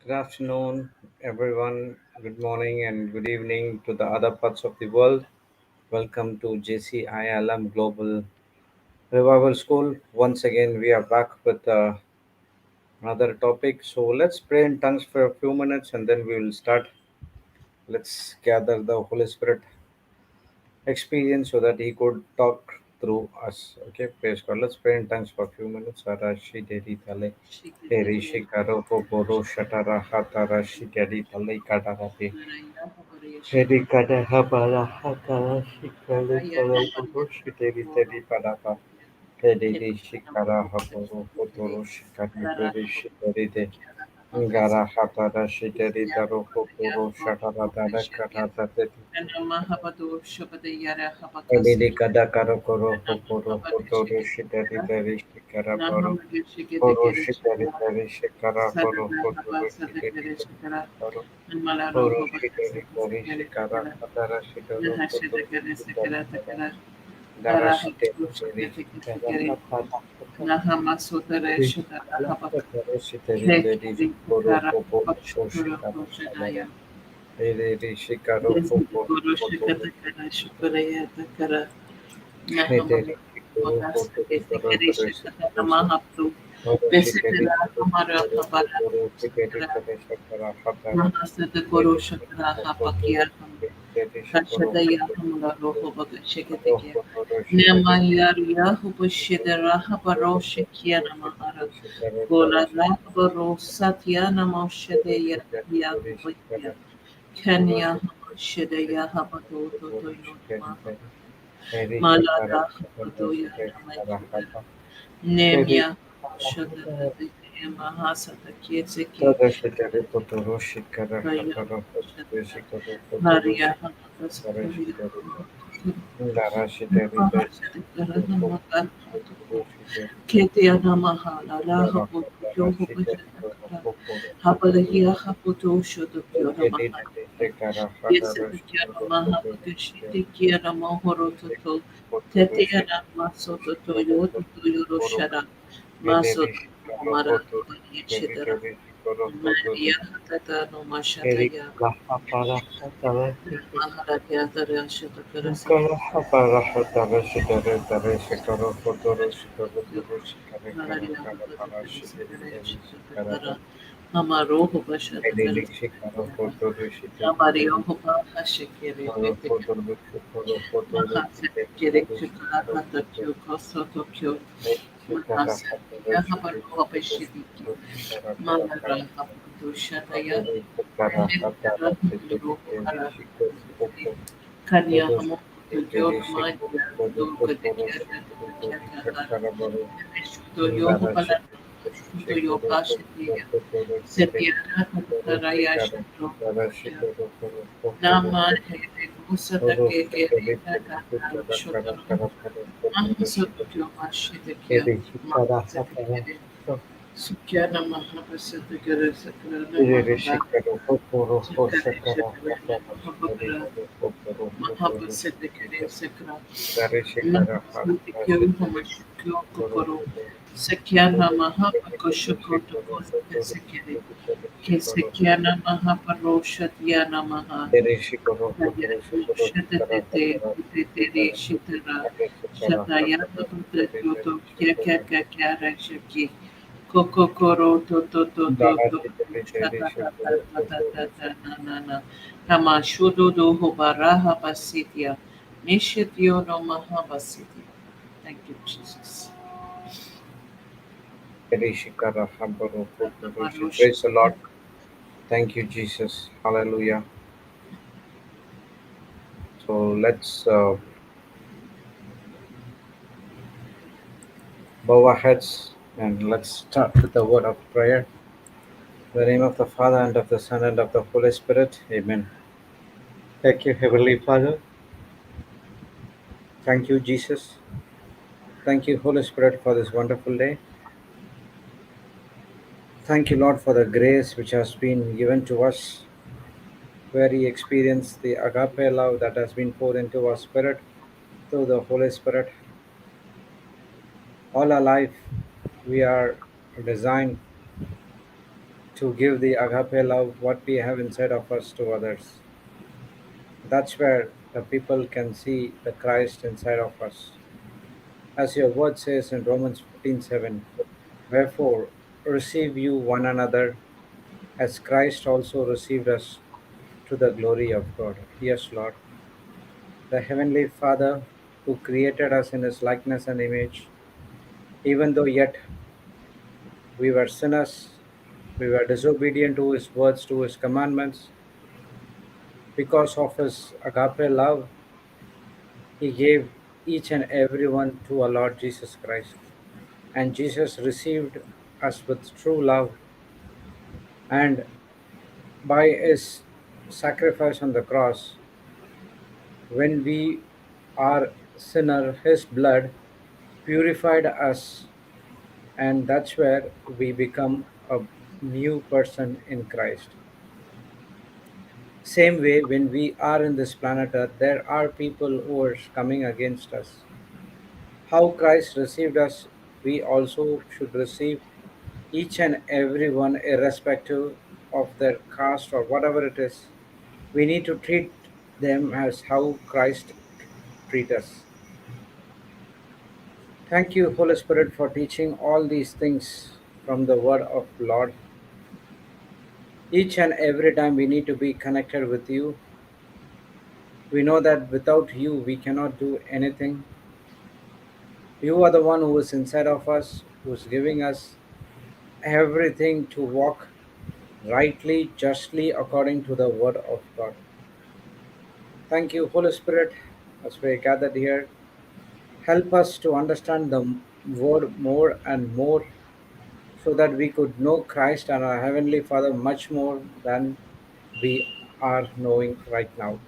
Good afternoon, everyone. Good morning and good evening to the other parts of the world. Welcome to JCILM Global Revival School. Once again, we are back with another topic. So let's pray in tongues for a few minutes and then we will start. Let's gather the Holy Spirit experience so that He could talk through us. Okay, praise God. Let's pray in tongues for a few minutes. Arashi dedi tale. Shiketeria Erishi karo ho boro shatara hatara shikedi tale kadarapi. Maraya Habaria Hedi Shikara kada habara hatara shikali Aya kala boro Habaria shiteri Shikoro tedi padapa. Hedi di shikara Hepatamaho haboro Shikiri hotoro shikari Rara beri shiteri de. Kiara Hamakasi Ngara hatara shiteri Isia daro Habaya hoporo shatara Habaria dara Shikir kata tedi. and Mahabadu Shabadayara Hedi Habakasi kada karo koro and hoporo Mahabadu hotoro shiteri Shikira deri shikara boro. Nahamadu Boro Shikiri shiteri Shikara deri shikara boro Sadana hotoro Habasada shiteri Shikara boro. and Malaro Boro Habakasi shiteri deri shikara Shikara hatara shitoro hotoro Nahashikara shiteri Sakara boro. Takara Darashite Arahapushkere Daraka Nahamasutare Shutara Habak Shiteri Kekri Koro Kara Popo Pashukura Shikara Poshanaya Eri Shikaro Desde Popo Guru Popo Shikatakara Shukuraya Takara Nahamadu Heteri Koro Potas Popo Kesekere Shikatana Mahaptu Oro Shiteri Vesekara Hamara Habara Koro Shiteri Shikara Shakara Hatara Mahasada Guru Shakara Hapakia Shikoro Kashadaya Hamala Roho Baga Shikatake Popo Shiteri Nemayaria Hupashidara Habaro Shikiana Mahara Gola Shiteri Rahbaro Satyana Moshedeya Yahubaya Kenya Hamashedeya Habato Toto Yonama Malada Habato Yanamashudara Nemya Shadada Mahasata Kieseki Kaya Shadara Maria Hamakasakari Ketia Mahala, Lahapo, Yoho, Hapalahia, Hapoto, Shoto, Kiora Mahala. Yes, the Kiana Mahapakashi, the Kiana Mahoro Toto, Tetiana Masoto Toyo, Toyo Shara, Masoto Mara, Shidara, Maria Hatata, no Eric Mashataya, Lahapara Hatara Mahala Yatara Shatakara Kara Hapara Hatara Shikara Tare Shikara Fotoro Shikara Turu Shikara Kara Kara Para Shikari Tari Shikara Tari Hamaro Bashatakara Edili Shikara Fotoro Shikari Hamario Tari Hopa Hashikiri Kara Fotoro Shikara Fotoro Shikari Mahasakiri Tari Chikara Shikara Hatakyo Koso Tokyo Shikara Mahasakya Hatara Hamaro Shikari Hapashidiki Tari Shikara Kara Malara Kara Haputu Shataya Edili Shikara Nehitara Hatara Hamaro Shikari Tari Hara Shikara Kanya Fotoro Hamo Shikari Yorma Shikara Doka Fotoro Dikyata Shikari Dikyata Kara Kara Shuto Indara Yohopala shikara Shuto shikara Yopashitiya shikara shikara Setiara Hataraya shikara Shuto shikara Nama Hede Musata Keke Kaka kara Shotaro kara Mahasoto shikara Kyomashitakia edi shikara hatara Mahasatikere Sukyana Mahapasatakara Sakrana edi Mahaba shikara hoporo Sakare hoshakara Shakarana hatara shikara Mahabara hoporo hoporo Mahapasatakare shikara Sakra dari shikara hatara Mahasatikyo shikara Hamashukyo hoporo Kokoro shikara Sakyana edi Mahapakoshuko shikara Toko hoporo Sekere shikara shikara Kesekyana Mahaparoshatyana Maha edi shikara hoporo shikara shikara Shatate Utetere Shitara Shataya Pute Toto Kyaka Kyara Shaki Kokokoro Toto Toto Shatata Nana Kama Shudo do Hobaraha Basitia Nishityo no Mahabasitia. Thank you, Jesus. Praise the Lord. Thank you, Jesus. Hallelujah. So let's bow our heads and let's start with the word of prayer. In the name of the Father and of the Son and of the Holy Spirit. Amen. Thank you, Heavenly Father. Thank you, Jesus. Thank you, Holy Spirit, for this wonderful day. Thank you, Lord, for the grace which has been given to us, where we experience the agape love that has been poured into our spirit through the Holy Spirit. All our life, we are designed to give the agape love, what we have inside of us, to others. That's where the people can see the Christ inside of us. As your word says in Romans 15:7, wherefore receive you one another as Christ also received us to the glory of God. Yes, Lord, the Heavenly Father who created us in His likeness and image, even though yet we were sinners, we were disobedient to His words, to His commandments, because of His agape love, He gave each and every one to our Lord Jesus Christ. And Jesus received us with true love, and by His sacrifice on the cross, when we are sinner, His blood purified us, and that's where we become a new person in Christ. Same way, when we are in this planet Earth, there are people who are coming against us. How Christ received us, we also should receive each and every one, irrespective of their caste or whatever it is. We need to treat them as how Christ treat us. Thank you, Holy Spirit, for teaching all these things from the Word of Lord. Each and every time we need to be connected with you. We know that without you we cannot do anything. You are the one who is inside of us, who is giving us everything to walk rightly, justly, according to the Word of God. Thank you, Holy Spirit, as we gathered here. Help us to understand the Word more and more, so that we could know Christ and our Heavenly Father much more than we are knowing right now.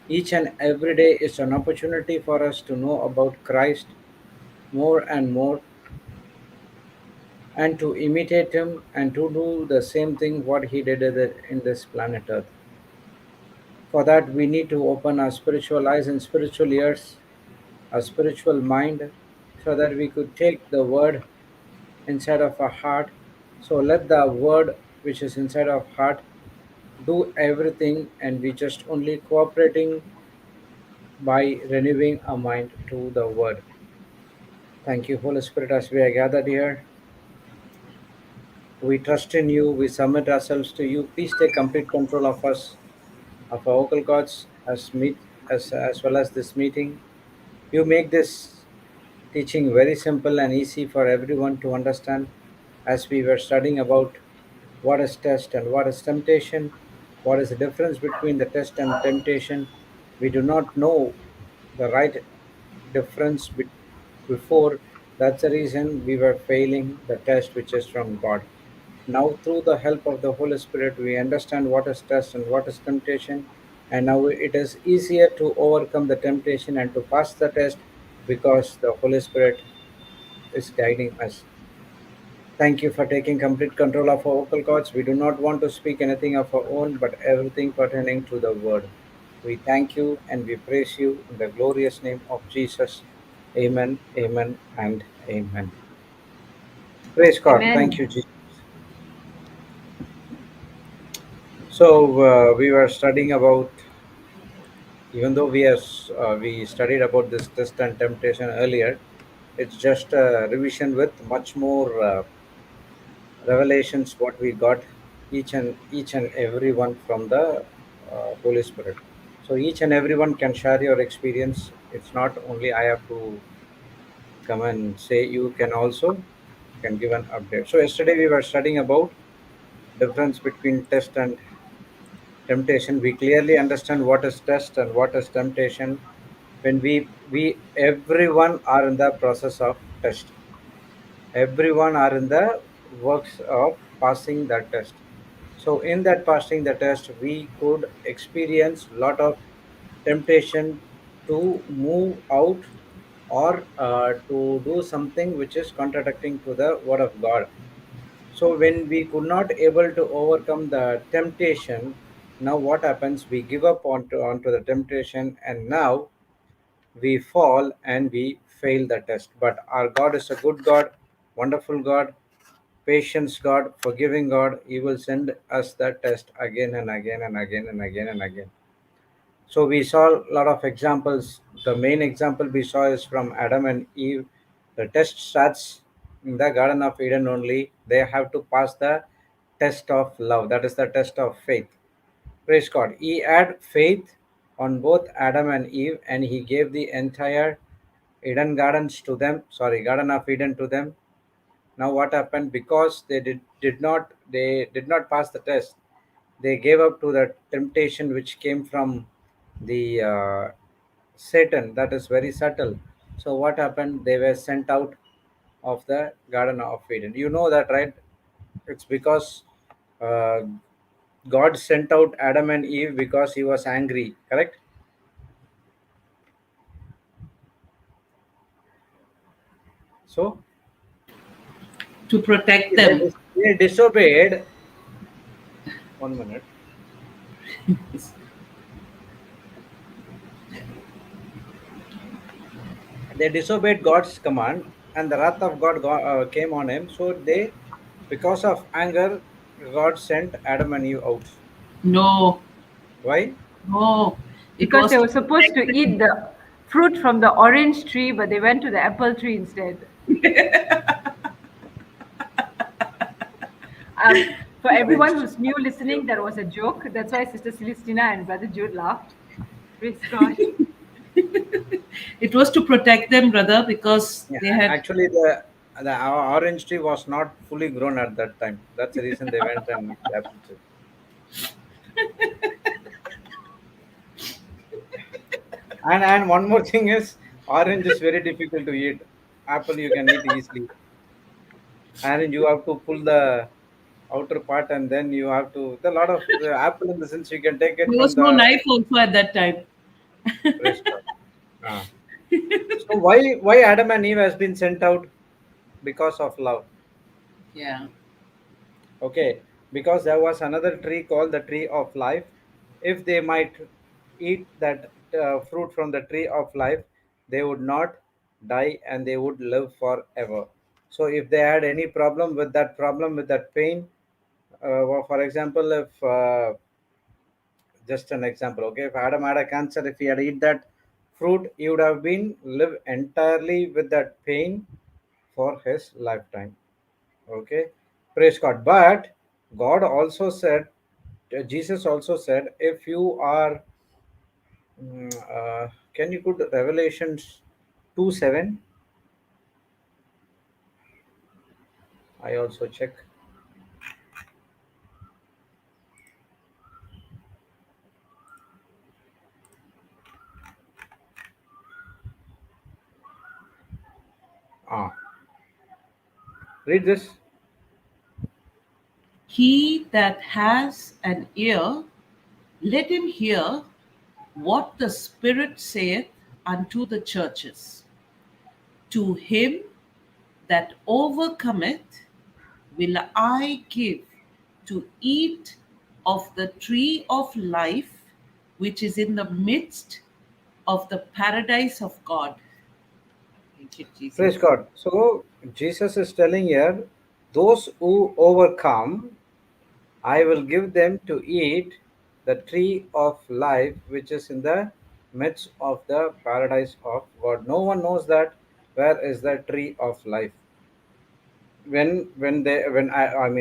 Each and every day is an opportunity for us to know about Christ more and more, and to imitate Him and to do the same thing what He did in this planet Earth. For that, we need to open our spiritual eyes and spiritual ears, our spiritual mind, so that we could take the Word inside of our heart. So let the Word which is inside of heart do everything, and we just only cooperating by renewing our mind to the Word. Thank you, Holy Spirit, as we are gathered here. We trust in you, we submit ourselves to you. Please take complete control of us, of our vocal cords, as well as this meeting. You make this teaching very simple and easy for everyone to understand, as we were studying about what is test and what is temptation, what is the difference between the test and temptation. We do not know the right difference before. That's the reason we were failing the test which is from God. Now, through the help of the Holy Spirit, we understand what is test and what is temptation, and now it is easier to overcome the temptation and to pass the test, because the Holy Spirit is guiding us. Thank you for taking complete control of our vocal cords. We do not want to speak anything of our own, but everything pertaining to the Word. We thank you and we praise you in the glorious name of Jesus. Amen, amen, and amen. Praise God. Thank Amen. you, Jesus. So, we were studying about, even though we studied about this test and temptation earlier, it's just a revision with much more revelations what we got, each and every one from the Holy Spirit. So each and everyone can share your experience. It's not only I have to come and say, you can also can give an update. So yesterday we were studying about difference between test and temptation. We clearly understand what is test and what is temptation. When we everyone are in the process of test, everyone are in the works of passing that test. So in that passing the test, we could experience lot of temptation to move out, or to do something which is contradicting to the word of God. So when we could not able to overcome the temptation, now what happens? We give up onto the temptation, and now we fall and we fail the test. But our God is a good God, wonderful God. patience God, forgiving God, He will send us that test again and again and again and again and again. So we saw a lot of examples. The main example we saw is from Adam and Eve. The test starts in the Garden of Eden only. They have to pass the test of love. That is the test of faith. Praise God. He had faith on both Adam and Eve, and he gave the entire Eden gardens to them. Sorry, Garden of Eden to them. Now what happened? Because they did not pass the test. They gave up to the temptation which came from the Satan. That is very subtle. So what happened? They were sent out of the Garden of Eden. You know that, right? It's because uh, God sent out Adam and Eve because he was angry, correct? So To protect they, them. they disobeyed. 1 minute. They disobeyed God's command, and the wrath of God came on him. So because of anger, God sent Adam and Eve out. No, Why? no. It Because was they to were supposed to protect eat them. the fruit from the orange tree, but they went to the apple tree instead. For everyone Orange. who's new listening, that was a joke. That's why Sister Celestina and Brother Jude laughed. Praise God. It was to protect them, brother, because Yeah, they had. actually, our orange tree was not fully grown at that time. That's the reason they went and eat the apple tree. And one more thing is, orange is very difficult to eat. Apple you can eat easily. And you have to pull the outer part, and then you have to the lot of the apple in the sense you can take it There from was no the knife also at that time. fresh part. Ah. So why Adam and Eve has been sent out? Because of love. Yeah. Okay, because there was another tree called the tree of life. If they might eat that fruit from the tree of life, they would not die and they would live forever. So if they had any problem with that pain, well, for example, if just an example, okay, if Adam had a cancer, if he had eat that fruit, he would have been live entirely with that pain for his lifetime. Okay, praise God. But God also said, Jesus also said, if you are, can you put Revelations 2:7? I also check. Ah, read this. He that has an ear, let him hear what the Spirit saith unto the churches. To him that overcometh will I give to eat of the tree of life, which is in the midst of the paradise of God. Thank you, Praise Jesus. God. So Jesus is telling here, those who overcome, I will give them to eat the tree of life, which is in the midst of the paradise of God. No one knows that where is the tree of life. I mean,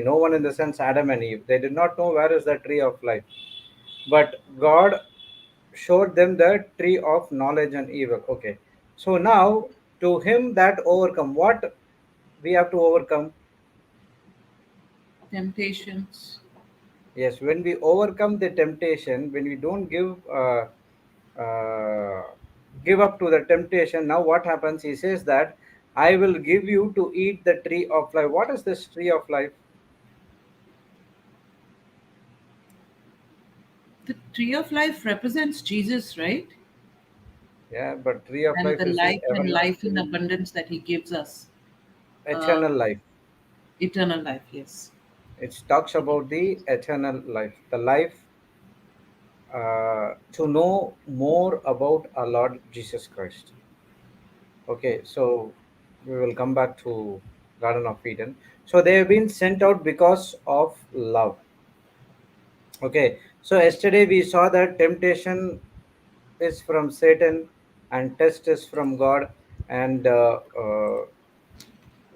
no one in the sense Adam and Eve, they did not know where is the tree of life. But God showed them the tree of knowledge and evil. Okay. So now to him that overcome, what we have to overcome? Temptations. Yes, when we overcome the temptation, when we don't uh, give up to the temptation, now what happens? He says that I will give you to eat the tree of life. What is this tree of life? The tree of life represents Jesus, right? Yeah, but tree of And life the is the life and life in everlasting, abundance that he gives us. Uh, eternal life. Eternal life, yes. It talks about the eternal life, the life to know more about our Lord Jesus Christ. Okay, so we will come back to. Garden of Eden. So they have been sent out because of love. Okay, so yesterday we saw that temptation is from Satan and test is from God, and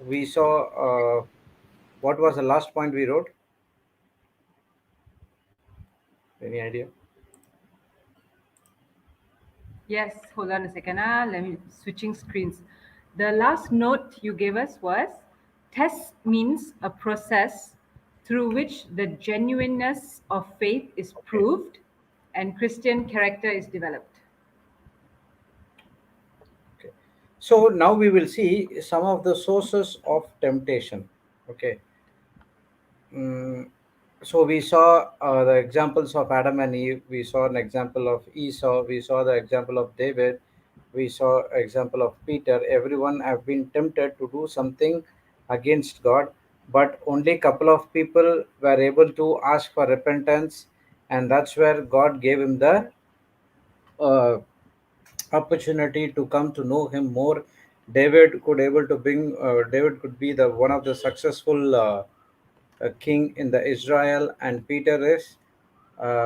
we saw what was the last point we wrote? Any idea? Yes, hold on a second. Let me switching screens. The last note you gave us was test means a process through which the genuineness of faith is Okay. proved and Christian character is developed. Okay. So now we will see some of the sources of temptation. Okay. Mm, so we saw the examples of Adam and Eve. We saw an example of Esau. We saw the example of David. We saw example of Peter. Everyone have been tempted to do something against God, but only couple of people were able to ask for repentance, and that's where God gave him the uh, opportunity to come to know him more. David could be the one of the successful king in the Israel, and Peter is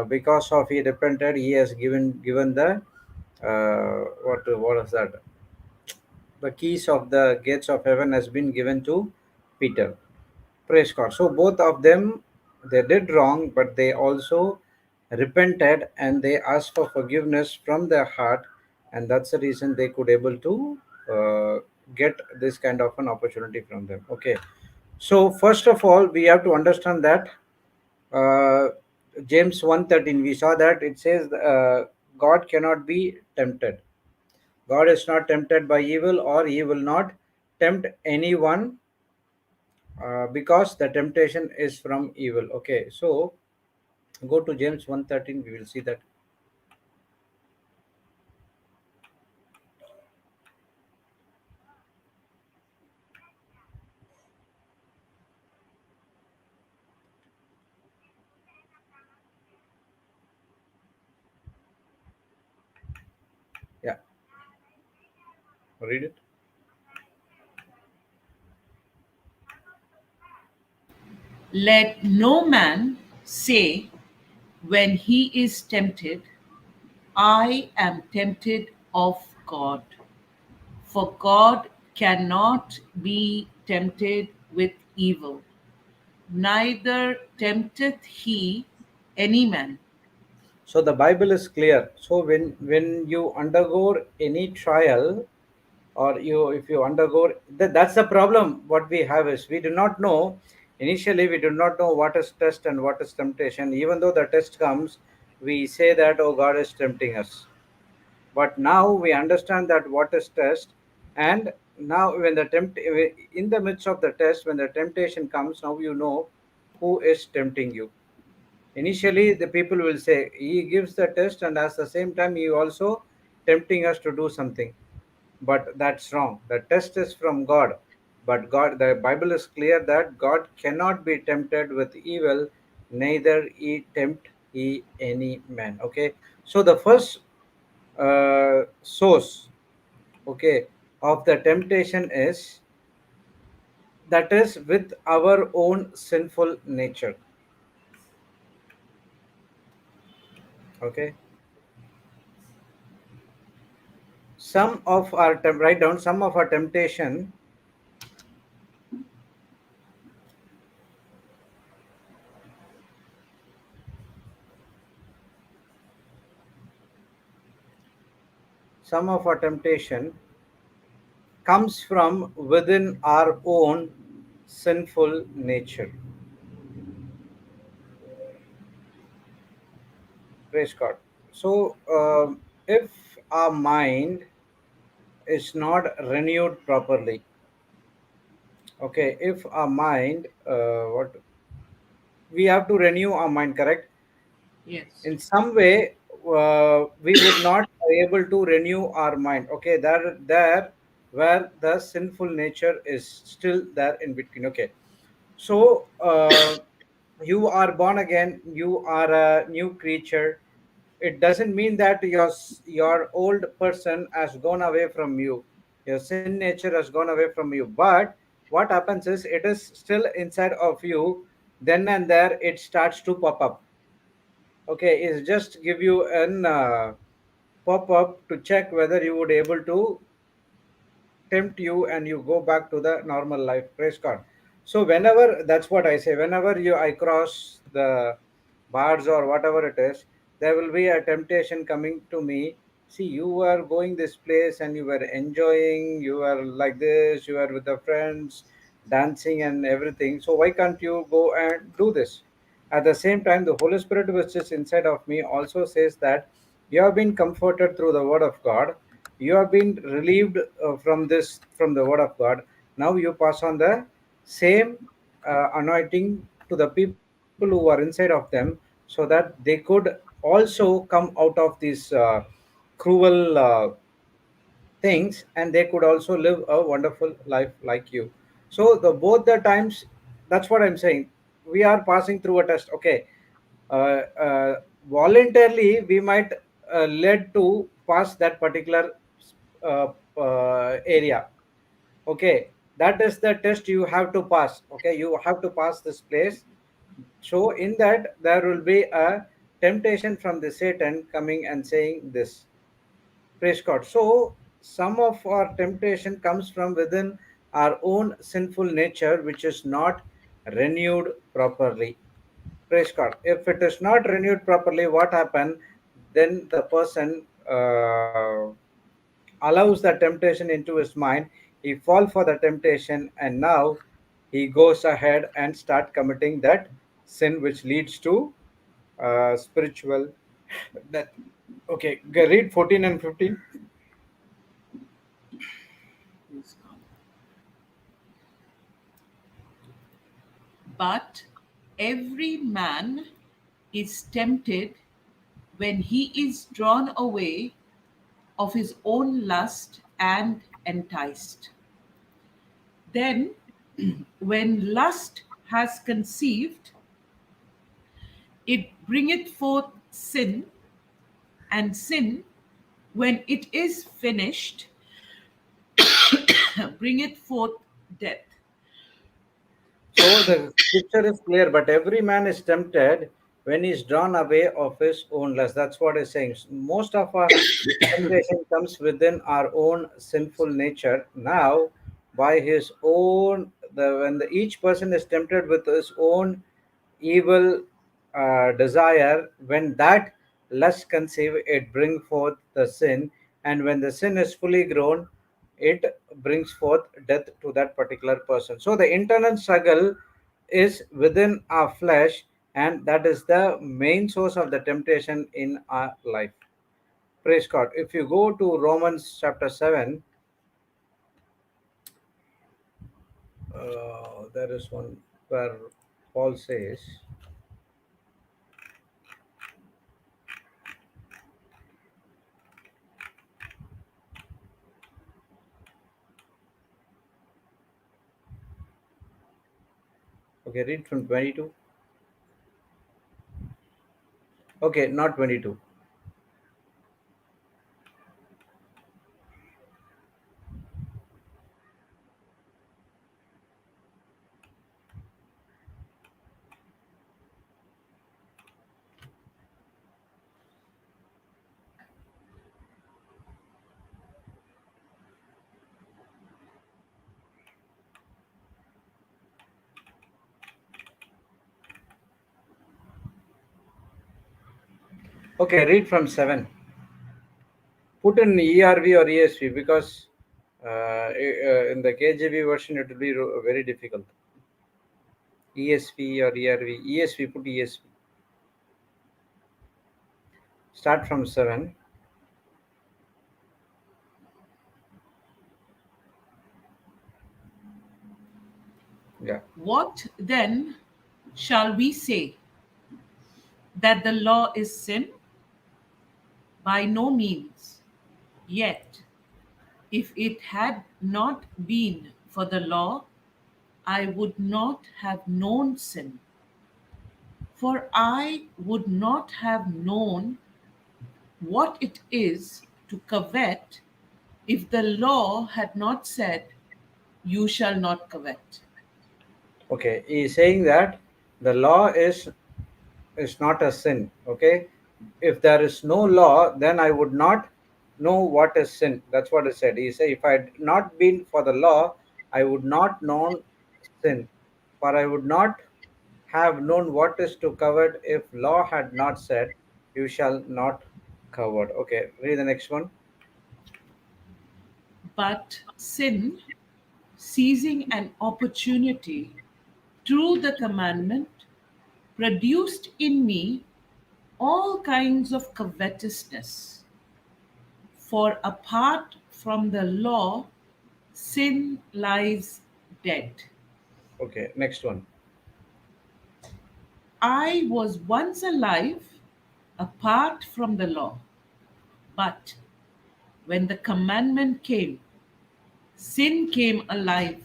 because of he repented, he has given the what is that, the keys of the gates of heaven has been given to Peter. Praise God. So both of them, they did wrong, but they also repented and they asked for forgiveness from their heart, and that's the reason they could able to uh, get this kind of an opportunity from them. Okay. So first of all, we have to understand that uh, James 1:13, we saw that it says God cannot be tempted. God is not tempted by evil, or he will not tempt anyone because the temptation is from evil. Okay, so go to James 1:13, we will see that. Yeah, read it. Let no man say when he is tempted, I am tempted of God. For God cannot be tempted with evil, neither tempteth he any man. So the Bible is clear. So when you undergo any trial, or you if you undergo that's the problem. What we have is we do not know. Initially we do not know what is test and what is temptation. Even though the test comes, we say that, oh, God is tempting us. But now we understand that what is test, and now when the tempt in the midst of the test, when the temptation comes, now you know who is tempting you. Initially the people will say he gives the test, and at the same time he also tempting us to do something. But that's wrong. The test is from God. But God, the Bible is clear that God cannot be tempted with evil, neither he tempt he any man. Okay, so the first source, okay, of the temptation is that is with our own sinful nature. Okay, write down some of our temptation some of our temptation comes from within our own sinful nature. Praise God. So if our mind is not renewed properly, okay, if our mind what we have to renew our mind, correct? Yes. In some way we would not be able to renew our mind. Okay, there where the sinful nature is still there in between. Okay, so you are born again, you are a new creature. It doesn't mean that your old person has gone away from you, your sin nature has gone away from you. But what happens is it is still inside of you. Then and there it starts to pop up. Okay, it's just give you an pop up to check whether you would able to tempt you and you go back to the normal life. Praise God. So whenever, that's what I say, whenever you I cross the bars or whatever it is, there will be a temptation coming to me. See, you were going this place and you were enjoying, you were like this, you were with the friends dancing and everything, so why can't you go and do this? At the same time, the Holy Spirit which is inside of me also says that you have been comforted through the word of God, you have been relieved from this, from the word of God. Now you pass on the same anointing to the people who are inside of them, so that they could also come out of these cruel things, and they could also live a wonderful life like you. So the both the times, that's what I'm saying, we are passing through a test. Okay, voluntarily we might led to pass that particular uh, area. Okay, that is the test you have to pass. Okay, you have to pass this place. So in that there will be a temptation from the Satan coming and saying this. Praise God. So some of our temptation comes from within our own sinful nature, which is not renewed properly. Praise God. If it is not renewed properly, what happen? Then the person allows the temptation into his mind. He fall for the temptation, and now he goes ahead and start committing that sin, which leads to spiritual death. Okay, read 14 and 15. Praise God. But every man is tempted when he is drawn away of his own lust and enticed. Then, when lust has conceived, it bringeth forth sin, and sin, when it is finished, bringeth forth death. So the scripture is clear, but every man is tempted when he is drawn away of his own lust. That's what it's saying. Most of our temptation comes within our own sinful nature. Now, by his own, when each person is tempted with his own evil desire, when that lust conceive, it bring forth the sin, and when the sin is fully grown, it brings forth death to that particular person. So the internal struggle is within our flesh, and that is the main source of the temptation in our life. Praise God. If you go to Romans chapter 7, there is one where Paul says, okay, read from 22. Okay, not 22. Okay, read from 7. Put in ERV or ESV, because in the KJV version it will be very difficult. ESV or ERV. ESV, put ESV. Start from 7. Yeah. What then shall we say? That the law is sin? By no means. Yet, if it had not been for the law, I would not have known sin. For I would not have known what it is to covet if the law had not said, you shall not covet. Okay, he is saying that the law is not a sin. Okay, if there is no law, then I would not know what is sin. That's what it said. He said, if I had not been for the law, I would not know sin, for I would not have known what is to covet if law had not said, you shall not covet. Okay, read the next one. But sin, seizing an opportunity through the commandment, produced in me all kinds of covetousness. For apart from the law, sin lies dead. Okay, next one. I was once alive apart from the law, but when the commandment came, sin came alive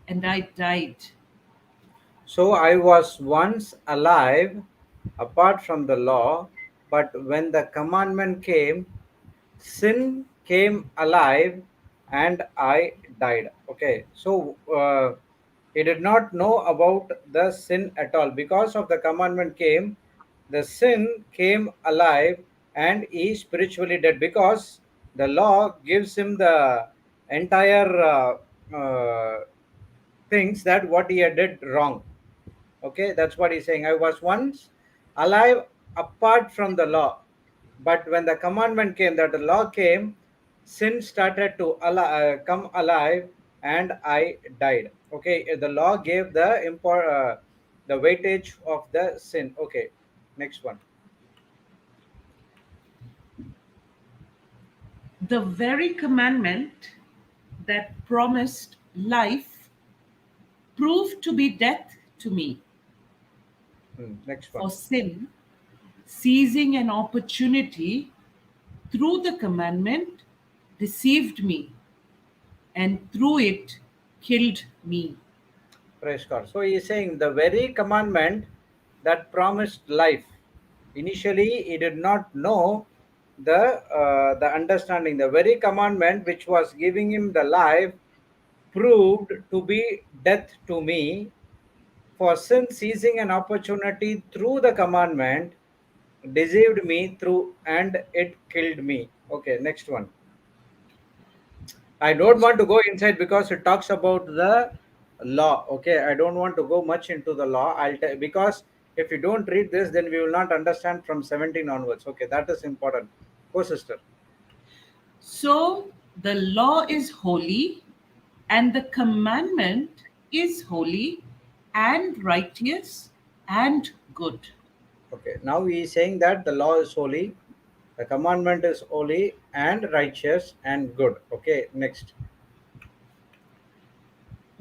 and I died. So I was once alive apart from the law, but when the commandment came, sin came alive and I died. Okay, so he did not know about the sin at all. Because of the commandment came, the sin came alive and he spiritually dead, because the law gives him the entire things that what he had did wrong. Okay, that's what he's saying. I was once alive apart from the law, but when the commandment came, that the law came, sin started to come alive and I died. Okay, the law gave the weightage of the sin. Okay, next one. The very commandment that promised life proved to be death to me. Next one. For sin, seizing an opportunity through the commandment, deceived me, and through it killed me. Praise God. So he is saying the very commandment that promised life. Initially, he did not know the understanding. The very commandment which was giving him the life proved to be death to me. For sin, seizing an opportunity through the commandment, deceived me through and it killed me. Okay, next one. I don't want to go inside because it talks about the law. Okay, I don't want to go much into the law. Because if you don't read this, then we will not understand from 17 onwards. Okay, that is important. Go, sister. So the law is holy, and the commandment is holy and righteous and good. Okay, now he is saying that the law is holy, the commandment is holy and righteous and good. Okay, next.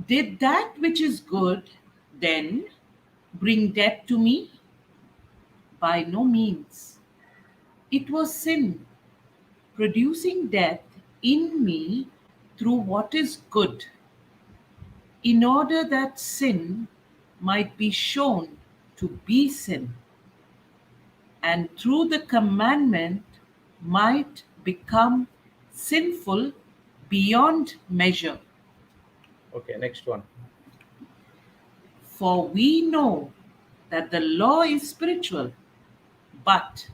Did that which is good then bring death to me? By no means. It was sin, producing death in me through what is good, in order that sin might be shown to be sin, and through the commandment might become sinful beyond measure. Okay, next one. For we know that the law is spiritual, but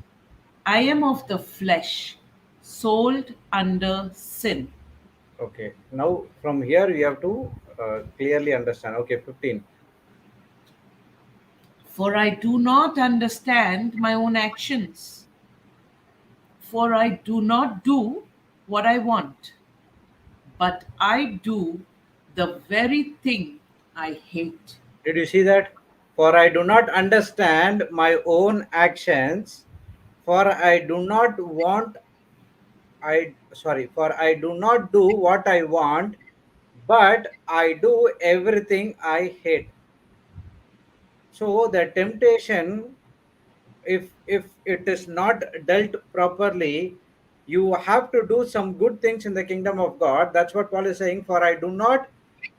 I am of the flesh, sold under sin. Okay, now from here you have to clearly understand. Okay, 15. For I do not understand my own actions. For I do not do what I want, but I do the very thing I hate. Did you see that? For I do not understand my own actions, for I do not want, for I do not do what I want, but I do everything I hate. So the temptation, if it is not dealt properly, you have to do some good things in the kingdom of God. That's what Paul is saying. For I do not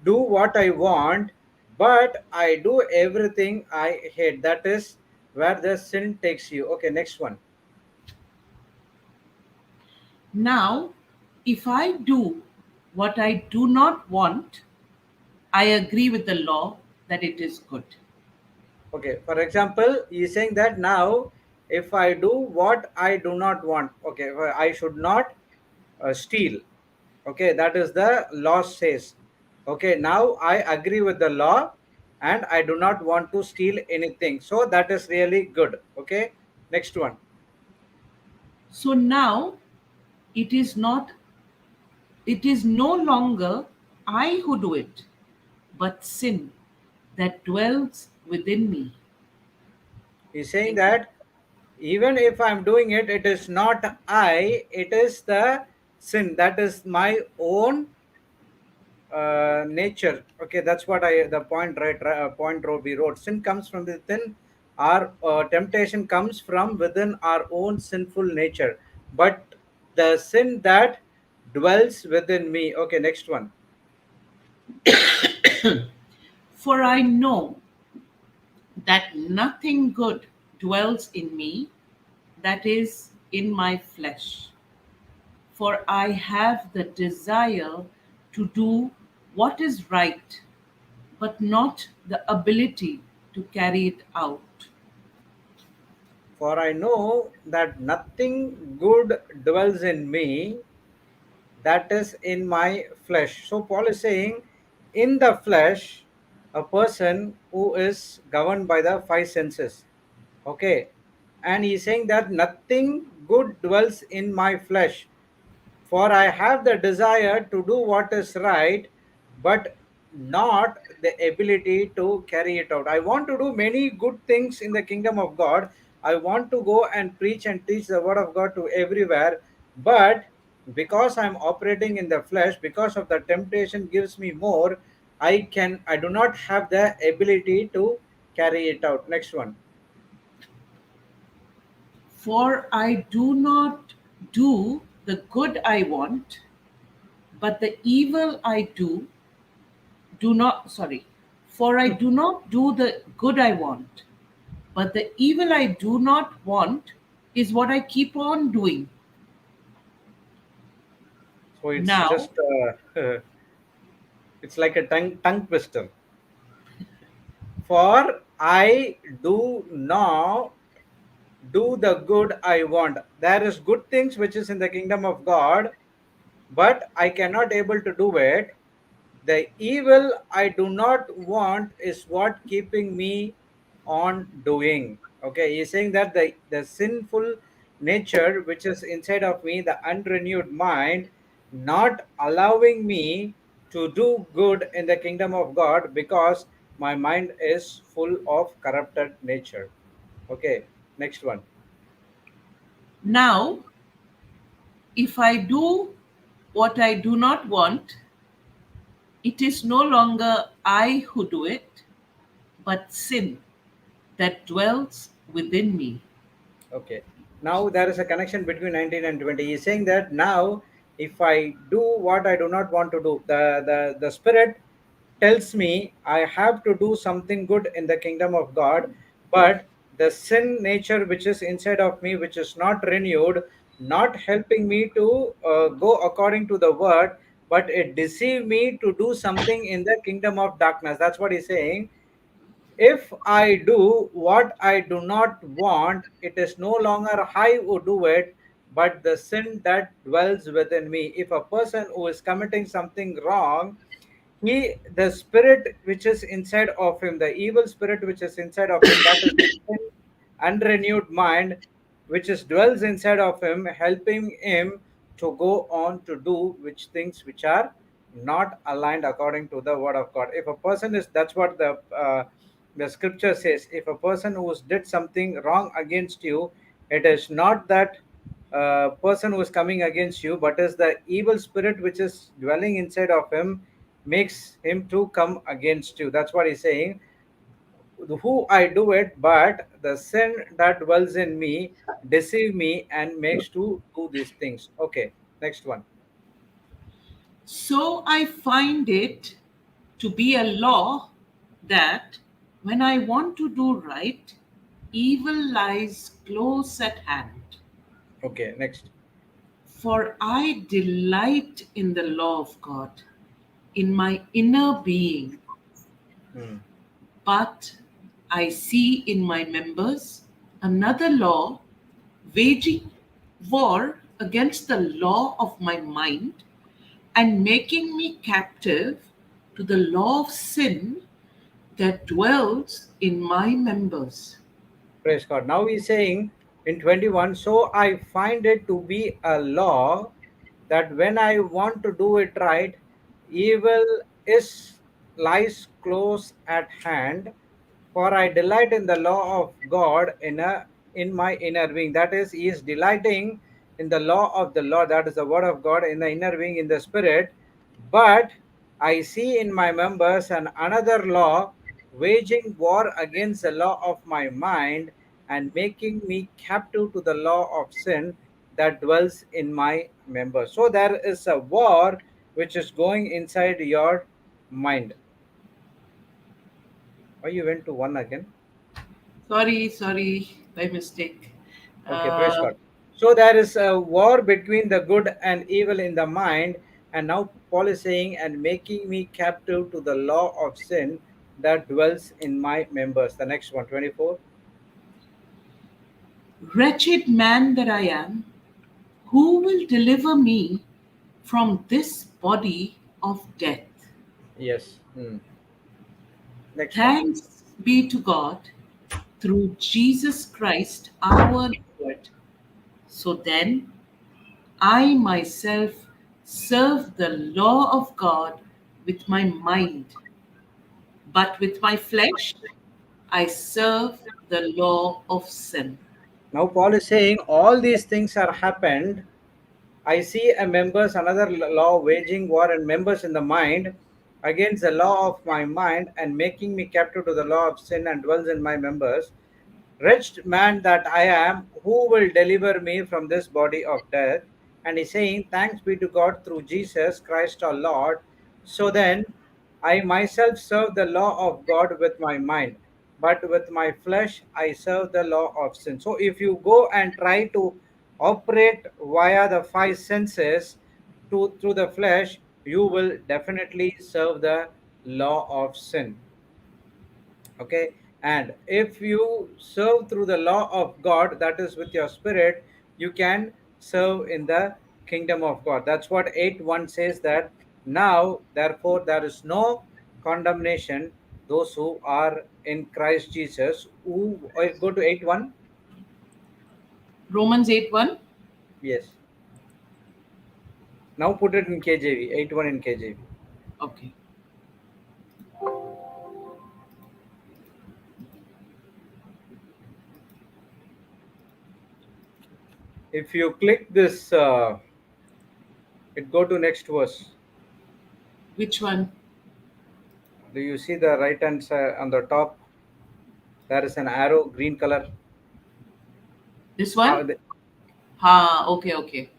do what I want, but I do everything I hate. That is where the sin takes you. Okay, next one. Now, if I do what I do not want, I agree with the law that it is good. Okay, for example, he's saying that now if I do what I do not want, okay, well, I should not steal. Okay, that is the law says. Okay, now I agree with the law and I do not want to steal anything. So that is really good. Okay, next one. So now it is not, it is no longer I who do it, but sin that dwells within me. He's saying that even if I'm doing it, it is not I, it is the sin. That is my own nature. Okay, that's what I the point point we wrote. Sin comes from within. Our temptation comes from within our own sinful nature. But the sin that dwells within me. Okay, next one. For I know that nothing good dwells in me, that is, in my flesh. For I have the desire to do what is right, but not the ability to carry it out. For I know that nothing good dwells in me, that is in my flesh. So Paul is saying, in the flesh, a person who is governed by the five senses. Okay, and he's saying that nothing good dwells in my flesh. For I have the desire to do what is right, but not the ability to carry it out. I want to do many good things in the kingdom of God. I want to go and preach and teach the word of God to everywhere. But because I'm operating in the flesh, because of the temptation gives me more, I do not have the ability to carry it out. Next one. For I do not do the good I want, but the evil I do not, sorry. For I do not do the good I want, but the evil I do not want is what I keep on doing. So it's Now, just it's like a tongue twister. For I do not do the good I want. There is good things which is in the kingdom of God, but I cannot able to do it. The evil I do not want is what keeping me on doing. Okay, he's saying that the sinful nature which is inside of me, the unrenewed mind, not allowing me to do good in the kingdom of God because my mind is full of corrupted nature. Okay, next one. now, if I do what I do not want, it is no longer I who do it, but sin that dwells within me. Okay. Now there is a connection between 19 and 20. He's saying that now if I do what I do not want to do, the spirit tells me I have to do something good in the kingdom of God, but the sin nature which is inside of me, which is not renewed, not helping me to go according to the word, but it deceive me to do something in the kingdom of darkness. That's what he's saying. If I do what I do not want, it is no longer I who do it, but the sin that dwells within me. If a person who is committing something wrong, he the spirit which is inside of him, the evil spirit which is inside of him, that is the sin, unrenewed mind which is dwells inside of him, helping him to go on to do which things which are not aligned according to the word of God. If a person is, that's what the scripture says, if a person who did something wrong against you, it is not that person who is coming against you, but is the evil spirit which is dwelling inside of him, makes him to come against you. That's what he's saying. Who I do it, but the sin that dwells in me deceive me and makes to do these things. Okay, next one. So I find it to be a law that when I want to do right, evil lies close at hand. Okay, next. For I delight in the law of God in my inner being. Mm. But I see in my members another law waging war against the law of my mind and making me captive to the law of sin that dwells in my members. Praise God. Now he's saying in 21, so I find it to be a law that when I want to do it right, evil is lies close at hand. For I delight in the law of God in my inner being. That is, he is delighting in the law of the Lord. That is the word of God in the inner being in the spirit. But I see in my members an another law waging war against the law of my mind and making me captive to the law of sin that dwells in my members. So there is a war which is going inside your mind. Why you went to one again? Sorry, by mistake. Okay, praise Uh, God. So there is a war between the good and evil in the mind, and now Paul is saying, and making me captive to the law of sin that dwells in my members. The next one, 24. Wretched man that I am, who will deliver me from this body of death? Yes. Next one. Thanks be to God through Jesus Christ our Lord. So then, I myself serve the law of God with my mind, but with my flesh I serve the law of sin. Now Paul is saying all these things are happened. I see a members another law waging war and members in the mind against the law of my mind and making me captive to the law of sin and dwells in my members. Wretched man that I am, who will deliver me from this body of death? And he's saying, thanks be to God through Jesus Christ our Lord. So then, I myself serve the law of God with my mind, but with my flesh I serve the law of sin. So if you go and try to operate via the five senses through the flesh, you will definitely serve the law of sin. Okay, and if you serve through the law of God, that is with your spirit, you can serve in the kingdom of God. That's what 8:1 says, that now therefore there is no condemnation those who are in Christ Jesus. Who go to 8:1? Romans 8:1. Yes, now put it in KJV. 8:1 in KJV. Okay. If you click this, it go to next verse. Which one? Do you see the right hand side on the top? There is an arrow, green color. This one? Okay.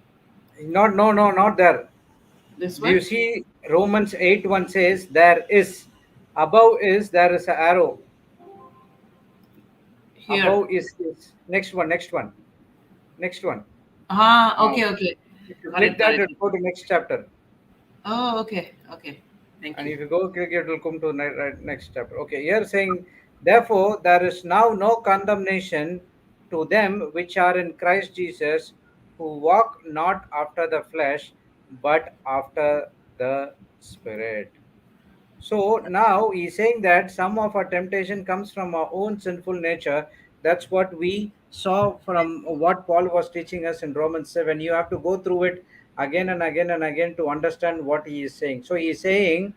Not, no, no, not there. This Do you one? see Romans 8:1 says there is, above is, there is an arrow. Here. Above is next one, next one, next one. Now, Okay. if you click Got that, it. it will go to next chapter. Oh, okay. Thank And you. if you go click, it will come to right next chapter. Okay, here saying, therefore, there is now no condemnation to them which are in Christ Jesus, who walk not after the flesh, but after the Spirit. So now he's saying that some of our temptation comes from our own sinful nature. That's what we saw from what Paul was teaching us in Romans 7. You have to go through it again and again and again to understand what he is saying. So he's saying,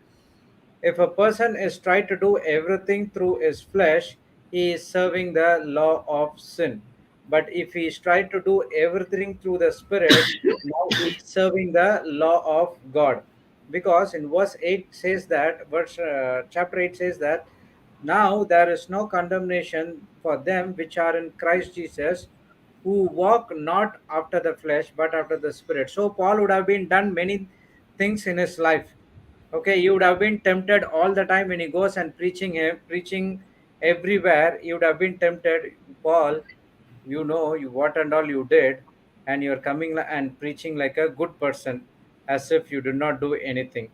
if a person is trying to do everything through his flesh, he is serving the law of sin. But if he is trying to do everything through the spirit, now he is serving the law of God. Because in verse 8 says that, chapter 8 says that, now there is no condemnation for them which are in Christ Jesus, who walk not after the flesh but after the spirit. So Paul would have been done many things in his life. Okay, you would have been tempted all the time when he goes and preaching everywhere. You would have been tempted, Paul. You know you what and all you did, and you're coming and preaching like a good person, as if you did not do anything.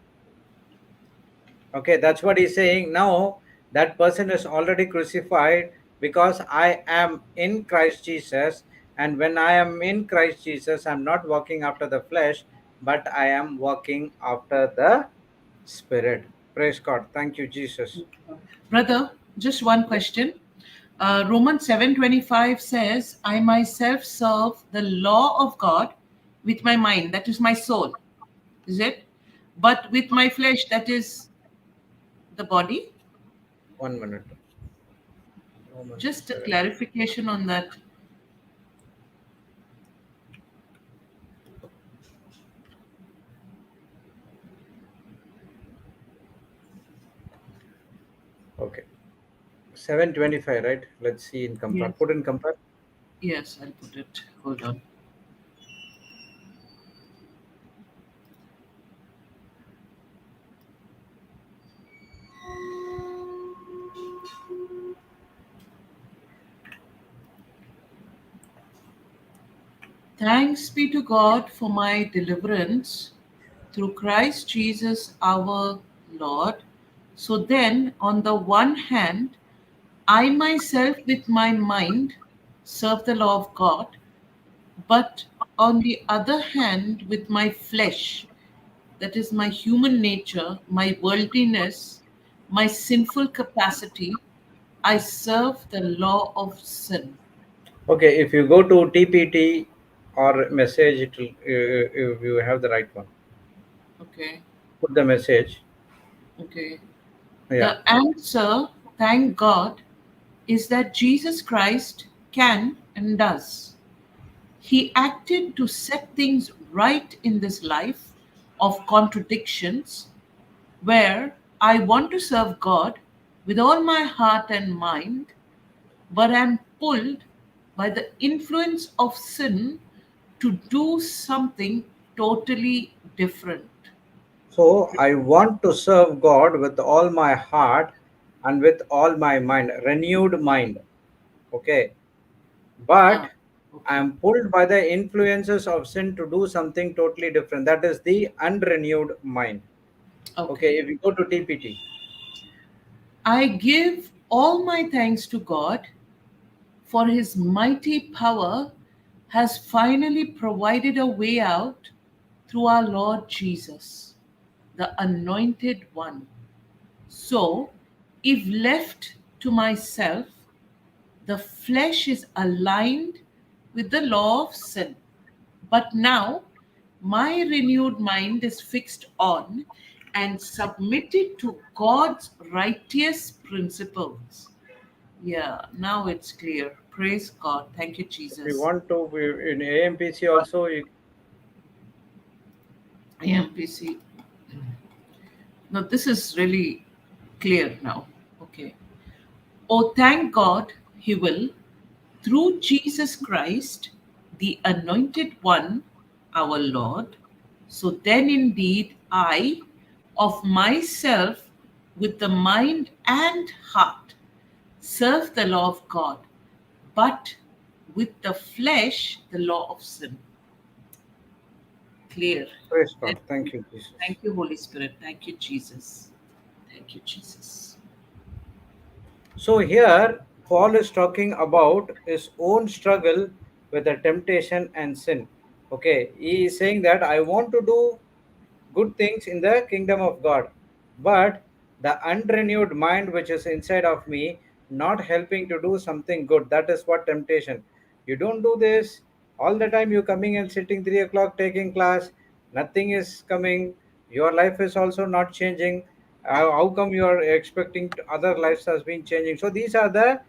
Okay, that's what he's saying. Now That person is already crucified because I am in Christ Jesus. And when I am in Christ Jesus, I'm not walking after the flesh, but I am walking after the Spirit. Praise God. Thank you, Jesus. Brother, just one Yeah. question. Romans 7:25 says, I myself serve the law of God with my mind, that is my soul. Is it? But with my flesh, that is the body. 1 minute. Romans Just a 7. clarification on that. Okay. 725, right? Let's see in compare. Yes. Put in compare. Yes, I'll put it. Hold on. Thanks be to God for my deliverance through Christ Jesus our Lord. So then, on the one hand, I myself with my mind serve the law of God, but on the other hand, with my flesh, that is my human nature, my worldliness, my sinful capacity, I serve the law of sin. Okay, if you go to TPT or message, it will, if you have the right one, Okay, put the message. okay. Yeah. The answer, thank God, is that Jesus Christ can and does. He acted to set things right in this life of contradictions where I want to serve God with all my heart and mind, but am pulled by the influence of sin to do something totally different. So I want to serve God with all my heart and with all my mind, renewed mind. Okay. But Ah, I okay, am pulled by the influences of sin to do something totally different. That is the unrenewed mind. okay. Okay. If you go to TPT, I give all my thanks to God for his mighty power has finally provided a way out through our Lord Jesus, the Anointed One. So, if left to myself, the flesh is aligned with the law of sin. But now, my renewed mind is fixed on and submitted to God's righteous principles. Yeah, now it's clear. Praise God. Thank you, if you Jesus. want to, in AMPC also, you, AMPC. Now, this is really clear now. Okay. Oh, thank God, He will, through Jesus Christ, the Anointed One, our Lord. So then, indeed, I, of myself, with the mind and heart, serve the law of God, but with the flesh, the law of sin. Clear. praise God. Thank you. Thank you, Jesus. Thank you, Holy Spirit. Thank you, Jesus. Thank you, Jesus. So here, Paul is talking about his own struggle with the temptation and sin. Okay, he is saying that I want to do good things in the kingdom of God, but the unrenewed mind which is inside of me not helping to do something good. That is what temptation. You don't do this all the time. You coming and sitting 3 o'clock taking class. Nothing is coming. Your life is also not changing. How come you are expecting other lives has been changing? So these are the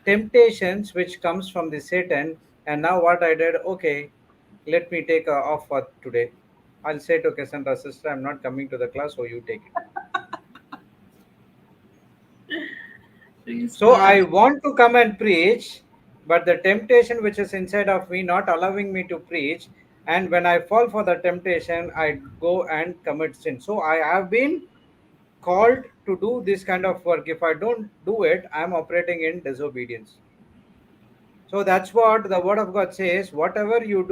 temptations which comes from the Satan. And now what I did, okay, let me take off for today. I'll say to Cassandra, sister, I'm not coming to the class, so you take it. Praise So I God. want to come and preach, but the temptation which is inside of me not allowing me to preach. And when I fall for the temptation, I go and commit sin. So I have been called to do this kind of work. If I don't do it, I'm operating in disobedience. So that's what the word of God says. Whatever you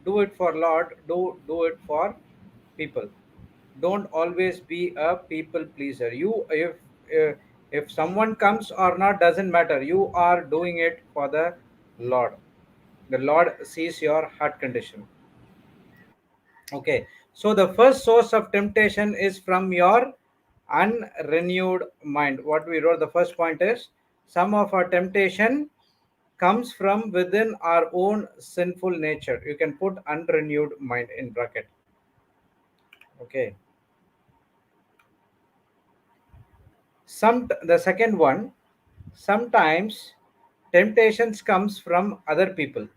do it for Lord, do it for people. Don't always be a people pleaser. You, If someone comes or not doesn't matter. You are doing it for the Lord. The Lord sees your heart condition. Okay. So the first source of temptation is from your unrenewed mind. What we wrote, the first point is some of our temptation comes from within our own sinful nature. You can put unrenewed mind in bracket. Okay. The second one, sometimes temptations comes from other people.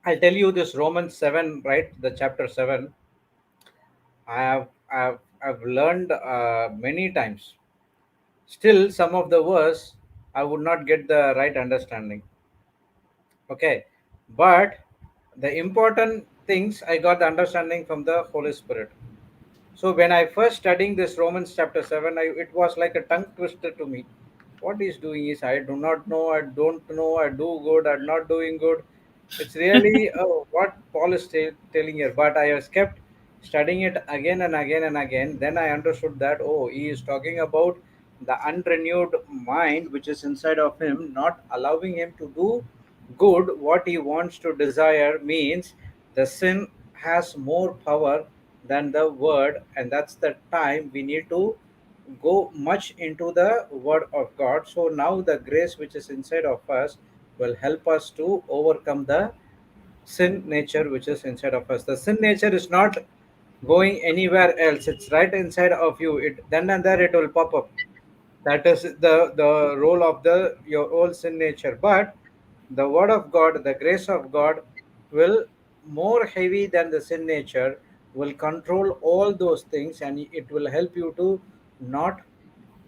I'll tell you this Romans 7, right? The chapter 7. I've learned many times. Still, some of the verse I would not get the right understanding. Okay, but the important things I got the understanding from the Holy Spirit. So when I first studying this Romans chapter 7, it was like a tongue twister to me. What he's doing is I do not know, I don't know, I do good, I'm not doing good. It's really what Paul is telling here. But I was kept studying it again and again and again. Then I understood that, oh, he is talking about the unrenewed mind which is inside of him, not allowing him to do good what he wants to desire, means the sin has more power than the word, and that's the time we need to go much into the word of God. So now the grace which is inside of us will help us to overcome the sin nature which is inside of us. The sin nature is not going anywhere else, it's right inside of you. It then and there it will pop up. That is the role of the your old sin nature. But the word of God, the grace of God will more heavy than the sin nature, will control all those things, and it will help you to not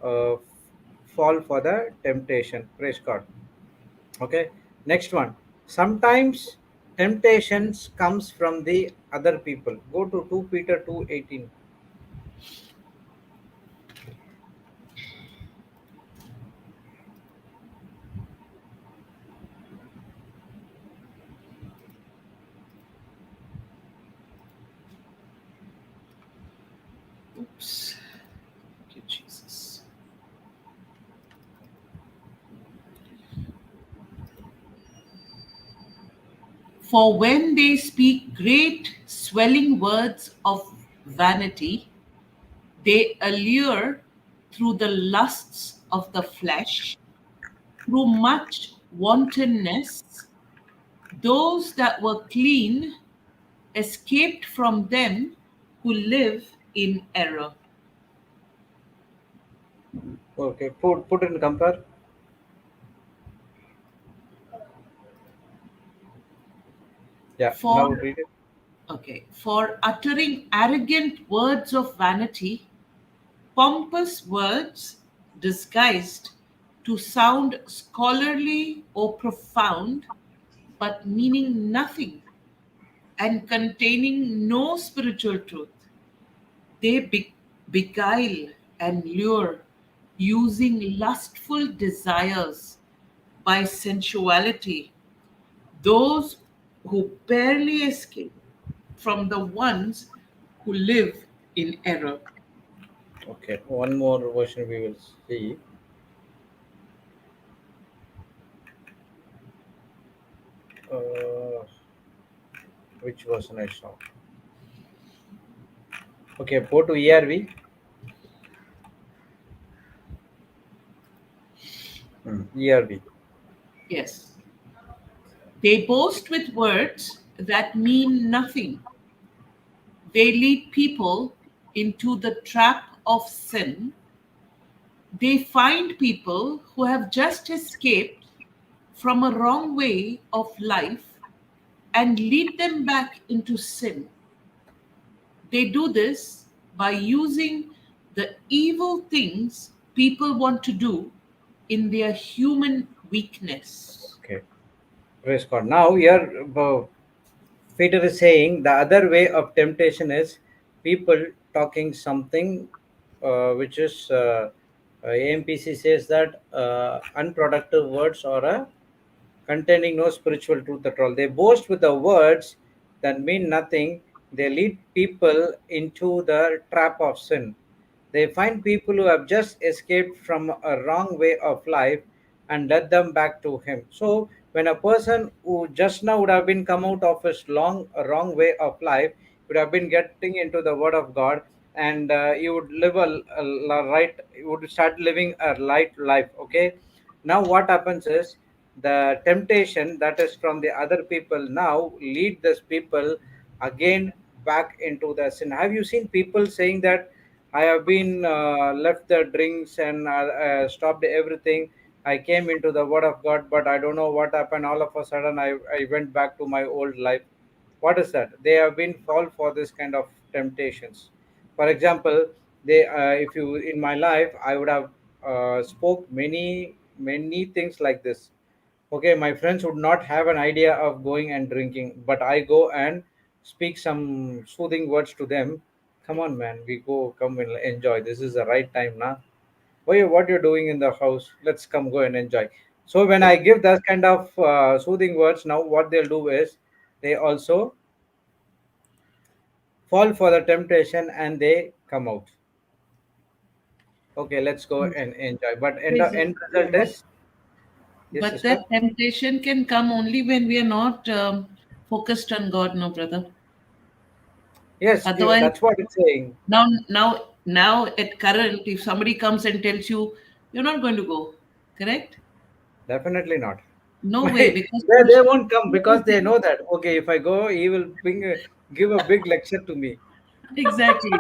uh, fall for the temptation. Praise God. Okay, next one. Sometimes temptations comes from the other people. Go to 2 Peter 2:18. Oops. Thank you, Jesus. For when they speak great swelling words of vanity, they allure through the lusts of the flesh, through much wantonness, those that were clean escaped from them who live in error. Okay, put in compare. Yeah, For now read it. for uttering arrogant words of vanity, pompous words disguised to sound scholarly or profound, but meaning nothing and containing no spiritual truth. They beguile and lure, using lustful desires by sensuality, those who barely escape from the ones who live in error. Okay, one more version we will see. Uh, which version I saw? Okay, go to ERV. ERV. Yes. They boast with words that mean nothing. They lead people into the trap of sin. They find people who have just escaped from a wrong way of life and lead them back into sin. They do this by using the evil things people want to do in their human weakness. Okay, praise God. Now here, Peter is saying the other way of temptation is people talking something which is AMPC says that unproductive words or a containing no spiritual truth at all. They boast with the words that mean nothing. They lead people into the trap of sin. They find people who have just escaped from a wrong way of life and led them back to Him. So, when a person who just now would have been come out of his long wrong way of life would have been getting into the Word of God, and you would live right, you would start living a light life. Okay, now what happens is the temptation that is from the other people now lead these people again back into the sin. Have you seen people saying that I have been left the drinks and stopped everything. I came into the Word of God, but I don't know what happened. All of a sudden, I went back to my old life. What is that? They have been fall for this kind of temptations. For example, they if you in my life, I would have spoke many things like this. Okay, my friends would not have an idea of going and drinking, but I go and speak some soothing words to them. Come on, man, we go, come and enjoy. This is the right time now. What you're doing in the house? Let's come go and enjoy. So when I give that kind of soothing words, now what they'll do is they also fall for the temptation and they come out. Okay, let's go and enjoy. But Praise the end Lord. result is yes, But sister. that temptation can come only when we are not focused on God, no, brother. Yes, Otherwise, that's what it's saying. now at current, if somebody comes and tells you you're not going to go, correct? Definitely not. No way, they, because they won't come because they know that okay, if I go, he will give a big lecture to me. exactly.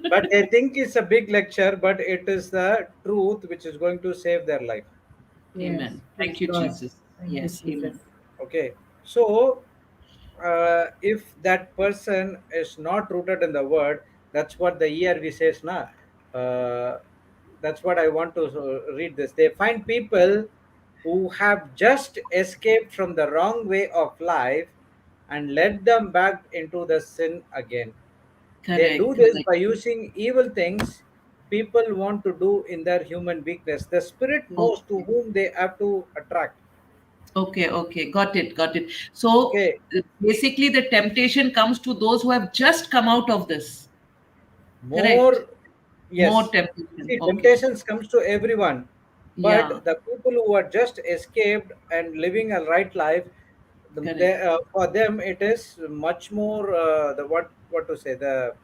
But they think it's a big lecture, but it is the truth which is going to save their life. Yes, Amen. praise Thank you, God. Jesus. Thank you, Yes, Jesus. amen. Okay, so if that person is not rooted in the word, that's what the ERV says now. Uh, that's what I want to read this. They find people who have just escaped from the wrong way of life and led them back into the sin again. They do Correct, this correct. by using evil things people want to do in their human weakness. The spirit knows to Okay. whom they have to attract. Okay, okay. Got it, got it. So Okay, basically, the temptation comes to those who have just come out of this. Correct. more. More Yes. temptation. See, Okay. temptations comes to everyone, but Yeah, the people who are just escaped and living a right life, correct. for them it is much more the what to say the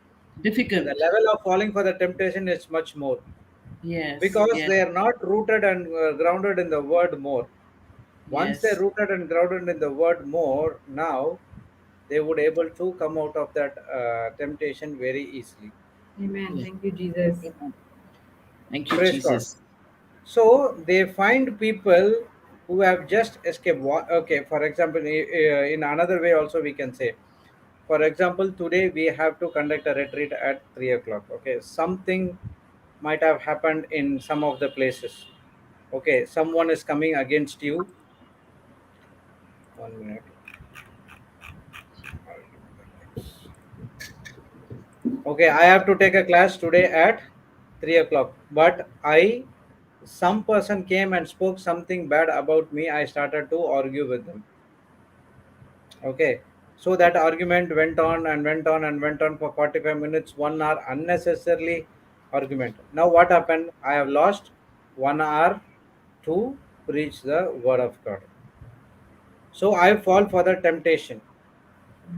Difficult. level of falling for the temptation is much more Yes, because yes, they are not rooted and grounded in the word more. Once they're yes, rooted and grounded in the word more, now they would able to come out of that temptation very easily. Amen. yes. Thank you, Jesus. Amen. Thank you, Praise God. Jesus. So they find people who have just escaped. Okay, for example, in another way also we can say, for example, today we have to conduct a retreat at 3 o'clock. Okay, something might have happened in some of the places. Okay, someone is coming against you. 1 minute. Okay, I have to take a class today at 3 o'clock. But some person came and spoke something bad about me. I started to argue with them. Okay. So that argument went on and went on and went on for 45 minutes, 1 hour, unnecessarily argument. Now what happened? I have lost 1 hour to preach the word of God. So I fall for the temptation.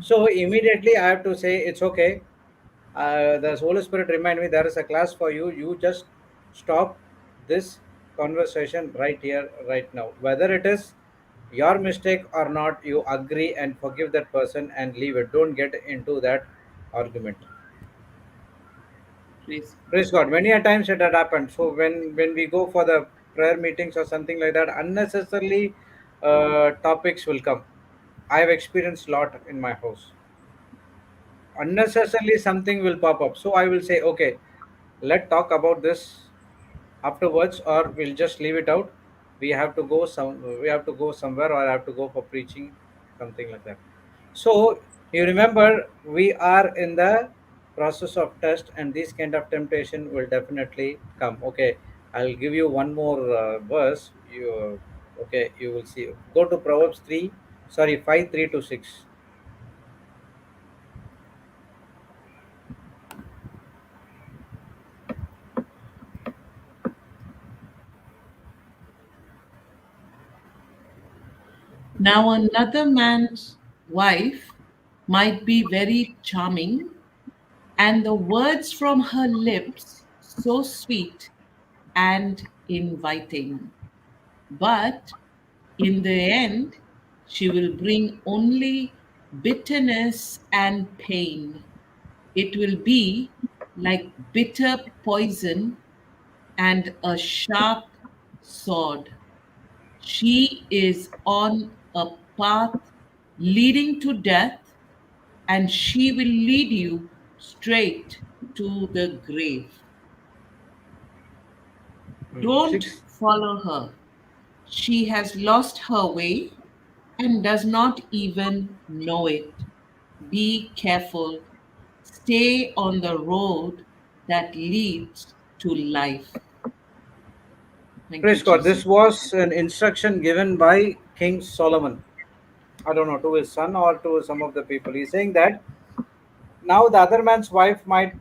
So immediately I have to say, it's okay. The Holy Spirit remind me there is a class for you. You just stop this conversation right here, right now. Whether it is your mistake or not, you agree and forgive that person and leave it. Don't get into that argument. Praise. Praise God. Many a times it had happened. So when we go for the prayer meetings or something like that, unnecessarily topics will come. I have experienced a lot in my house. Unnecessarily something will pop up. So I will say, okay, let's talk about this afterwards, or we'll just leave it out. We have to go somewhere, or I have to go for preaching, something like that. So you remember we are in the process of test, and this kind of temptation will definitely come. Okay, I'll give you one more verse. Okay, you will see. Go to Proverbs 3, sorry, 5, 3 to 6. Now, another man's wife might be very charming, and the words from her lips so sweet and inviting. But in the end, she will bring only bitterness and pain. It will be like bitter poison and a sharp sword. She is on a path leading to death, and she will lead you straight to the grave. Don't 6. follow her. She has lost her way and does not even know it. Be careful. Stay on the road that leads to life. Thank you, Praise God. Jesus. This was an instruction given by King Solomon. I don't know, to his son or to some of the people. He's saying that now the other man's wife might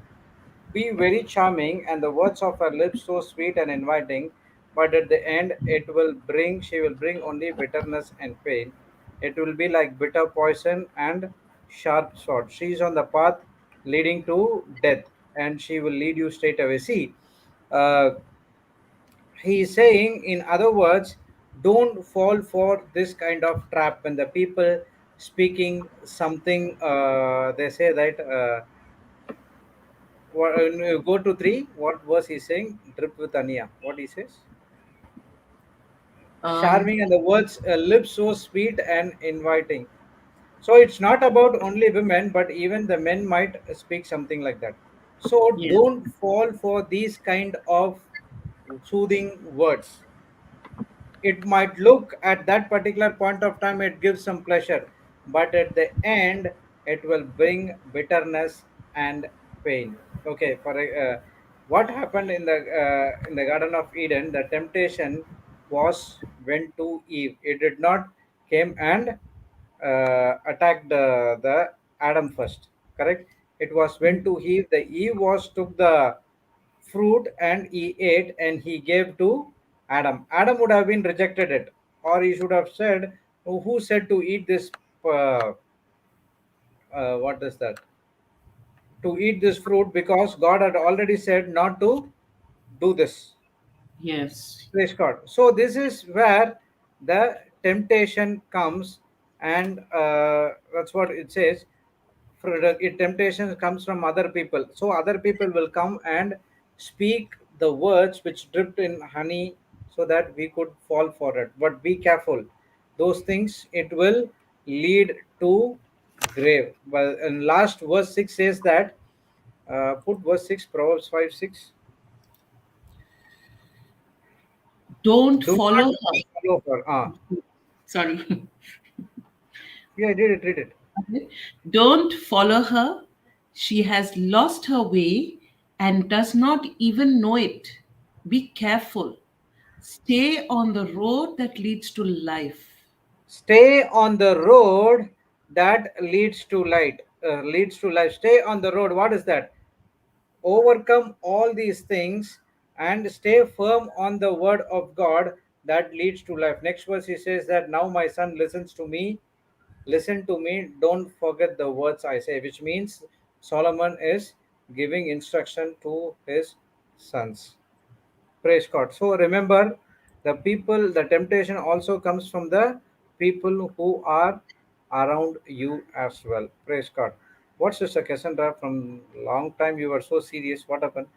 be very charming and the words of her lips so sweet and inviting, but at the end she will bring only bitterness and pain. It will be like bitter poison and sharp sword. She is on the path leading to death, and she will lead you straight away. See, uh, he is saying, in other words, don't fall for this kind of trap when the people speaking something, they say that, go to 3, what was he saying? Drip with Ania. What he says? Um, Charming and the words, lips so sweet and inviting. So it's not about only women, but even the men might speak something like that. So yeah. don't fall for these kind of soothing words. It might look at that particular point of time it gives some pleasure, but at the end it will bring bitterness and pain. Okay, for what happened in the Garden of Eden, the temptation was went to Eve. It did not came and attacked the Adam first, correct? It was went to Eve. The Eve was took the fruit and he ate and he gave to Adam. Adam would have been rejected it, or he should have said, "Oh, who said to eat this? Uh, what is that? To eat this fruit, because God had already said not to do this." Yes. Praise God. So this is where the temptation comes, and that's what it says. Temptation comes from other people. So other people will come and speak the words which dripped in honey, so that we could fall for it. But be careful. Those things it will lead to grave. But in last verse 6 says that, put verse 6, Proverbs 5 6. Don't Do not follow her. follow her. Sorry. Yeah, read it. Don't follow her. She has lost her way and does not even know it. Be careful. Stay on the road that leads to life. Stay on the road that leads to light, leads to life. Stay on the road. What is that? Overcome all these things and stay firm on the word of God that leads to life. Next verse he says that, now my son listen to me, don't forget the words I say, which means Solomon is giving instruction to his sons. Praise God. So remember, the temptation also comes from the people who are around you as well. Praise God. What's Sister Cassandra? From long time you were so serious. What happened?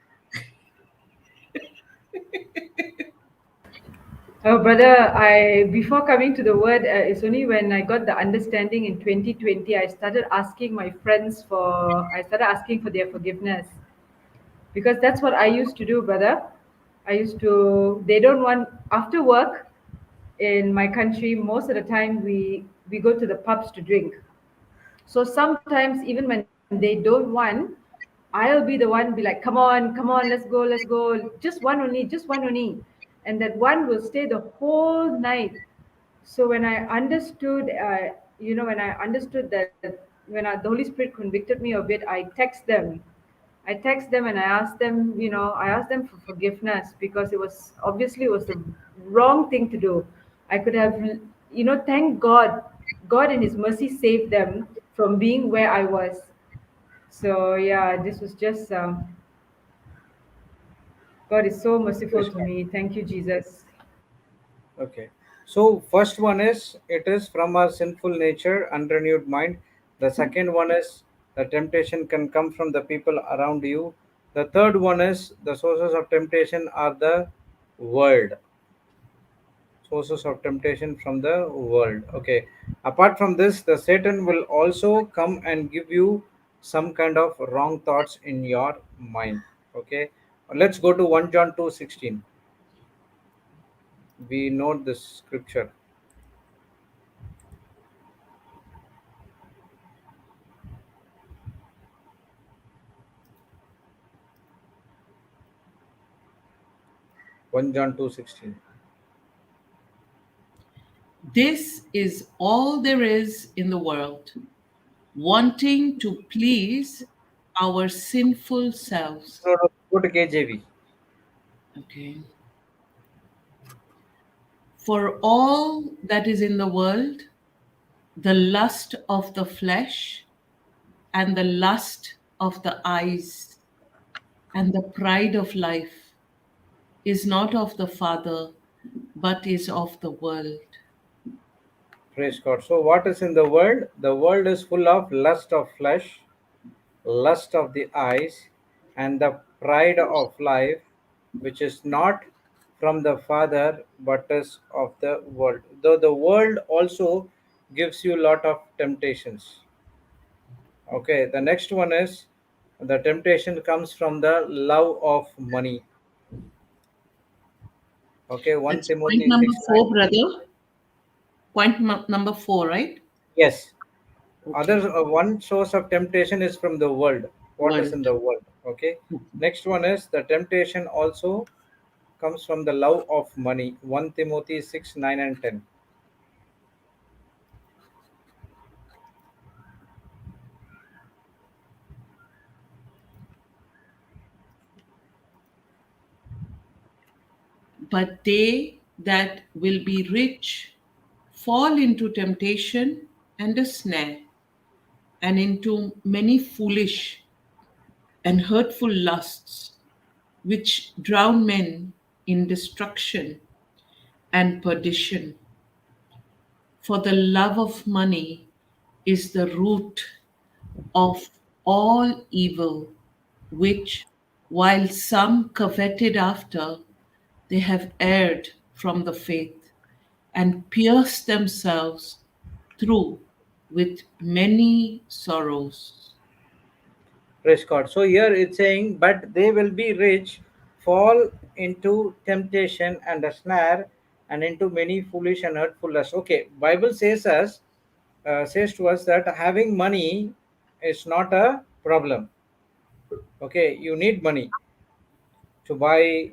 Oh, brother, I before coming to the word, it's only when I got the understanding in 2020, I started asking for their forgiveness, because that's what I used to do, brother. They don't want, after work in my country, most of the time we go to the pubs to drink. So sometimes even when they don't want, I'll be the one be like, come on, let's go, just one only. And that one will stay the whole night So when I understood, when I understood that, when the Holy Spirit convicted me of it, I text them and I asked them, I asked them for forgiveness, because it was the wrong thing to do. I could have, thank God, God in His mercy saved them from being where I was. So yeah, this was just, God is so merciful Praise to God. me. Thank you, Jesus. Okay. So first one is it is from our sinful nature, unrenewed mind. The second one is the temptation can come from the people around you. The third one is the sources of temptation are the world. Sources of temptation from the world. Okay. Apart from this, the Satan will also come and give you some kind of wrong thoughts in your mind. Okay. Let's go to 1 John 2:16. We note this scripture. 1 John 2:16. This is all there is in the world, wanting to please our sinful selves. No, no, go to KJV. Okay. For all that is in the world, the lust of the flesh and the lust of the eyes and the pride of life is not of the Father, but is of the world. Praise God. So, what is in the world? The world is full of lust of flesh, lust of the eyes, and the pride of life, which is not from the Father, but is of the world. Though the world also gives you a lot of temptations. Okay, the next one is the temptation comes from the love of money. Okay, 1 That's point Timothy number 6 9. four, brother. Number four, right? Yes. Okay. Other one source of temptation is from the world. What is World. in the world? Okay. Next one is the temptation also comes from the love of money. 1 Timothy 6 9 and 10. But they that will be rich fall into temptation and a snare, and into many foolish and hurtful lusts, which drown men in destruction and perdition. For the love of money is the root of all evil, which, while some coveted after, they have erred from the faith and pierced themselves through with many sorrows. Praise God. So here it's saying, but they will be rich, fall into temptation and a snare, and into many foolish and hurtful lusts. Okay, Bible says to us that having money is not a problem. Okay, you need money to buy,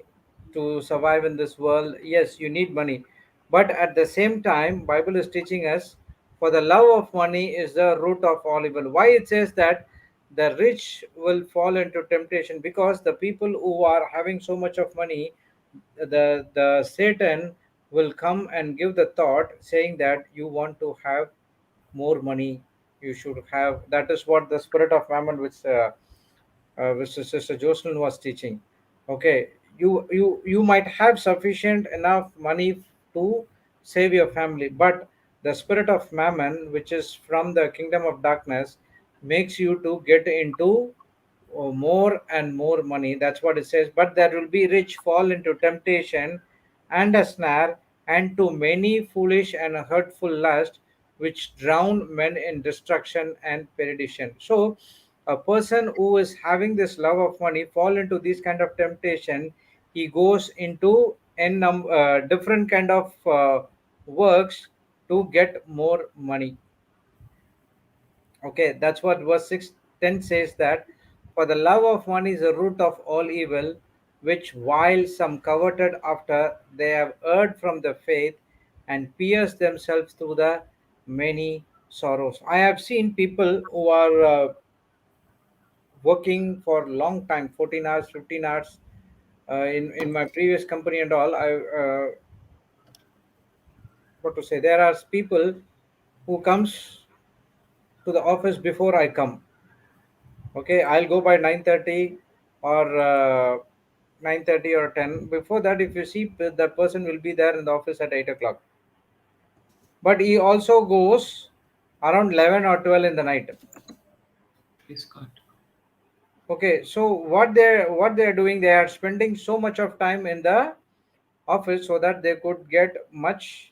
to survive in this world. Yes, you need money, but at the same time Bible is teaching us for the love of money is the root of all evil. Why it says that the rich will fall into temptation? Because the people who are having so much of money, the Satan will come and give the thought saying that you want to have more money, you should have. That is what the spirit of mammon, which Sister Jocelyn was teaching. Okay, you might have sufficient enough money to save your family, but the spirit of mammon, which is from the kingdom of darkness, makes you to get into more and more money. That's what it says. But there will be rich fall into temptation and a snare, and to many foolish and hurtful lust, which drown men in destruction and perdition. So a person who is having this love of money fall into this kind of temptation. He goes into different kind of works to get more money. Okay, that's what verse 6:10 says, that for the love of money is the root of all evil, which while some coveted after, they have erred from the faith and pierce themselves through the many sorrows. I have seen people who are working for long time, 14 hours, 15 hours. In my previous company and all, I what to say, there are people who comes to the office before I come. Okay, I'll go by 9:30 or 9:30 or 10. Before that, if you see, the person will be there in the office at 8 o'clock. But he also goes around 11 or 12 in the night. Praise God. Okay, so what they're doing, they are spending so much of time in the office so that they could get much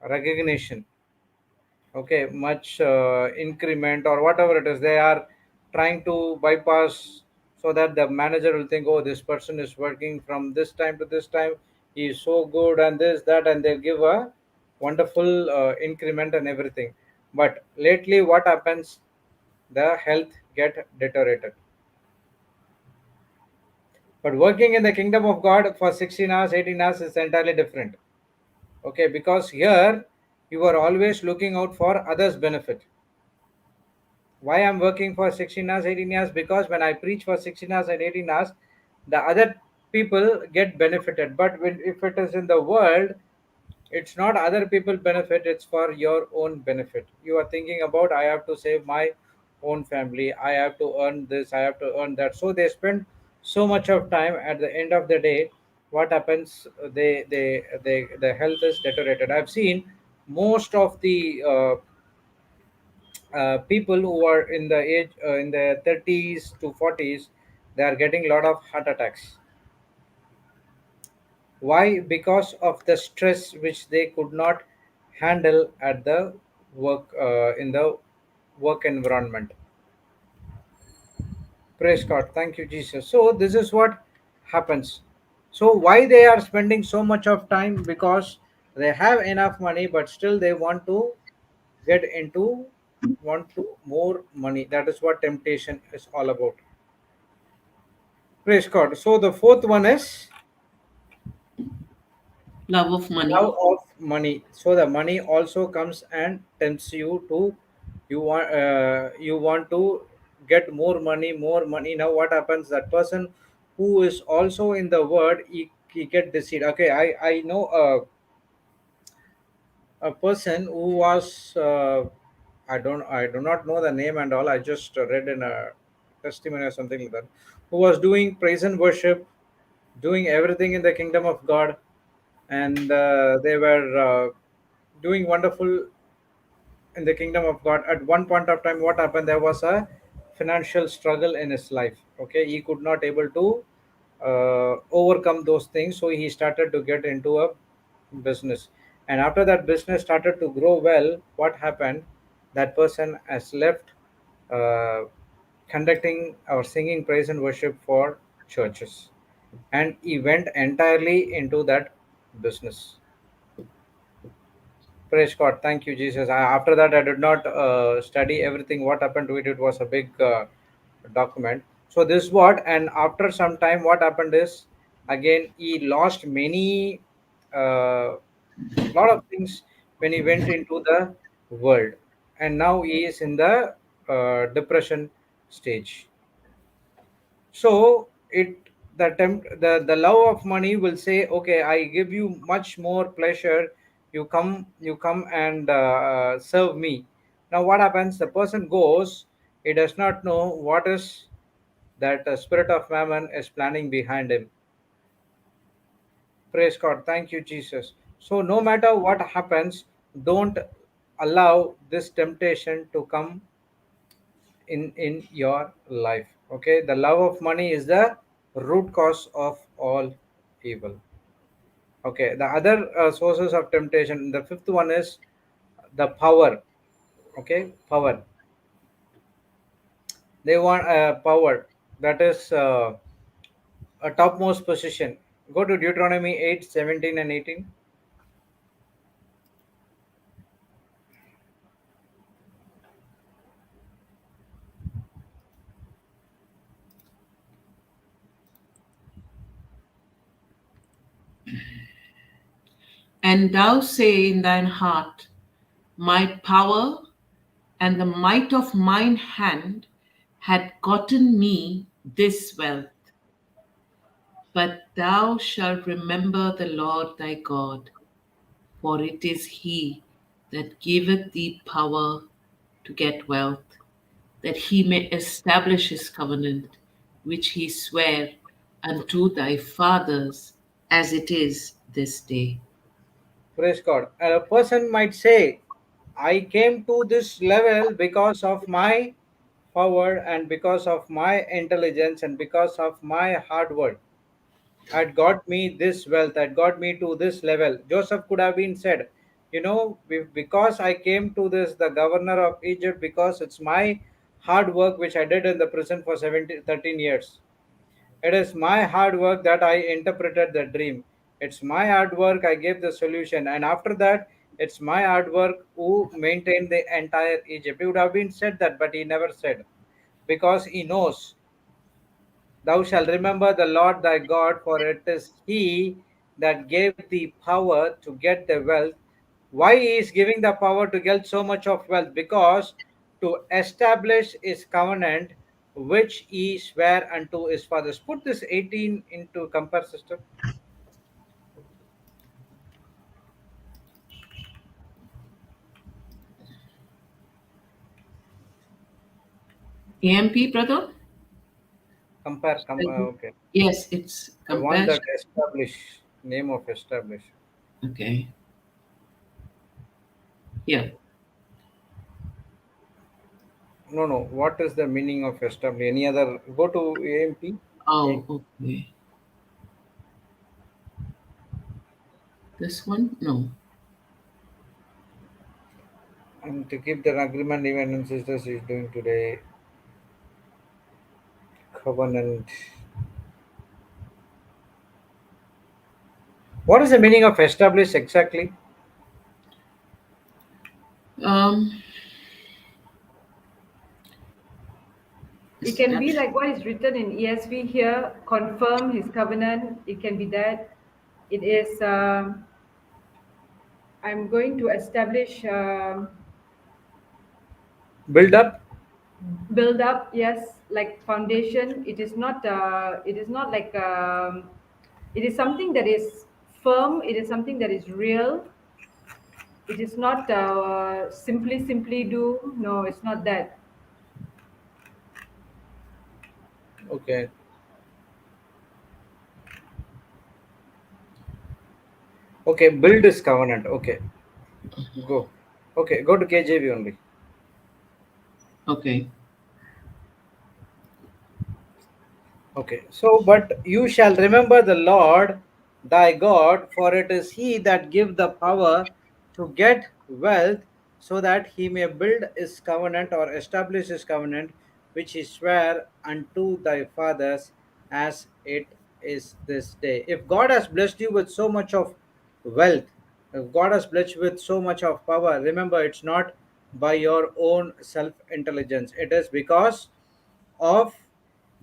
recognition. Okay, much increment or whatever it is, they are trying to bypass, so that the manager will think, oh, this person is working from this time to this time, he is so good, and this that, and they'll give a wonderful increment and everything. But lately what happens, the health get deteriorated. But working in the kingdom of God for 16 hours, 18 hours is entirely different. Okay, because here you are always looking out for others benefit. Why I'm working for 16 hours, 18 hours? Because when I preach for 16 hours and 18 hours, the other people get benefited. But when, if it is in the world, it's not other people benefit, it's for your own benefit. You are thinking about, I have to save my own family, I have to earn this, I have to earn that. So they spend so much of time. At the end of the day, what happens, they the health is deteriorated. I've seen most of the people who are in the age in the 30s to 40s, they are getting a lot of heart attacks. Why? Because of the stress which they could not handle at the work, in the work environment. Praise God, thank you Jesus. So this is what happens. So why they are spending so much of time? Because they have enough money, but still they want to get into, want to more money. That is what temptation is all about. Praise God. So the fourth one is Love of love money. of money. So the money also comes and tempts you to, you want to get more money, more money. Now what happens? That person who is also in the word, he get deceived. Okay, I know a person who was I do not know the name and all. I just read in a testimony or something like that. Who was doing praise and worship, doing everything in the kingdom of God, and they were doing wonderful in the kingdom of God. At one point of time, what happened? There was a financial struggle in his life. Okay, he could not able to overcome those things, so he started to get into a business. And after that business started to grow well, what happened? That person has left uh, conducting or singing praise and worship for churches, and he went entirely into that business. Praise God. Thank you, Jesus. After that, I did not study everything. What happened to it? It was a big document. So this what, and after some time, what happened is, again he lost many, lot of things when he went into the world, and now he is in the depression stage. So the love of money will say, okay, I give you much more pleasure, you come and serve me. Now what happens? The person goes, he does not know what is that spirit of mammon is planning behind him. Praise God, thank you Jesus. So no matter what happens, don't allow this temptation to come in your life. Okay, the love of money is the root cause of all evil. Okay, the other sources of temptation, the fifth one is the power. Okay, power. They want power, that is a topmost position. Go to Deuteronomy 8, 17 and 18. And thou say in thine heart, my power and the might of mine hand had gotten me this wealth. But thou shalt remember the Lord thy God, for it is he that giveth thee power to get wealth, that he may establish his covenant, which he sware unto thy fathers, as it is this day. Praise God. And a person might say, I came to this level because of my power and because of my intelligence and because of my hard work. Had got me this wealth, had got me to this level. Joseph could have been said, because I came to this, the governor of Egypt, because it's my hard work which I did in the prison for 13 years. It is my hard work that I interpreted the dream. It's my hard work I gave the solution. And after that, it's my hard work who maintained the entire Egypt. He would have been said that, but he never said. Because he knows, thou shalt remember the Lord thy God, for it is he that gave thee power to get the wealth. Why he is giving the power to get so much of wealth? Because to establish his covenant which he sware unto his fathers. Put this 18 into compare, sister. AMP, brother? Compare, okay. Yes, it's The one that compassion. establish, name of establish. Okay. Here. No, no. What is the meaning of establish? Any other? Go to AMP. Oh, okay. This one? No. And to keep the agreement, even and sisters is doing today. Covenant. What is the meaning of establish exactly? Um, It can be establish. like what is written in ESV here, confirm his covenant. It can be that. It is, I'm going to establish, Build up. build up, yes, like foundation. It is not like, it is something that is firm. It is something that is real. It is not simply do. No, it's not that. Okay. Okay. Build is covenant. Okay. Go. Okay. Go to KJV only. Okay. Okay. So, but you shall remember the Lord thy God, for it is he that give the power to get wealth, so that he may build his covenant or establish his covenant, which he sware unto thy fathers, as it is this day. If God has blessed you with so much of wealth, if God has blessed you with so much of power, remember it's not by your own self intelligence, it is because of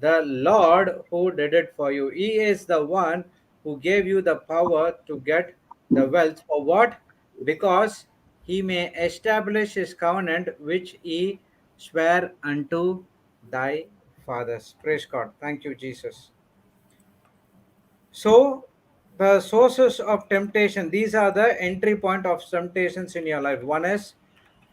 the Lord who did it for you. He is the one who gave you the power to get the wealth. For what? Because he may establish his covenant which he sware unto thy fathers. Praise God. Thank you, Jesus. So, the sources of temptation, these are the entry point of temptations in your life. One is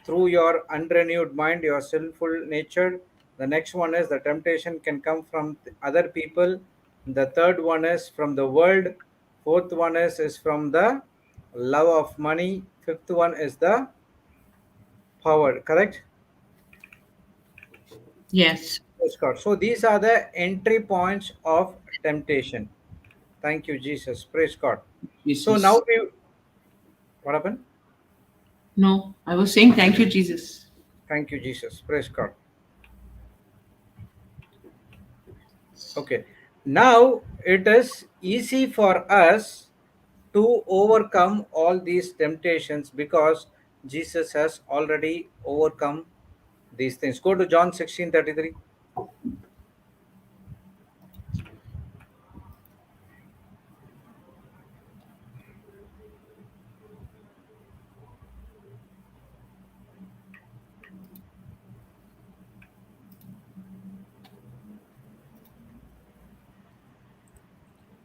through your unrenewed mind, your sinful nature. The next one is the temptation can come from other people. The third one is from the world. Fourth one is from the love of money. Fifth one is the power. Correct? Yes, Yes, God. So these are the entry points of temptation. Thank you, Jesus. Praise God. So now Jesus. we, what happened? No, I was saying thank you, Jesus. Thank you, Jesus. Praise God. Okay. Now it is easy for us to overcome all these temptations because Jesus has already overcome these things. Go to John 16:33.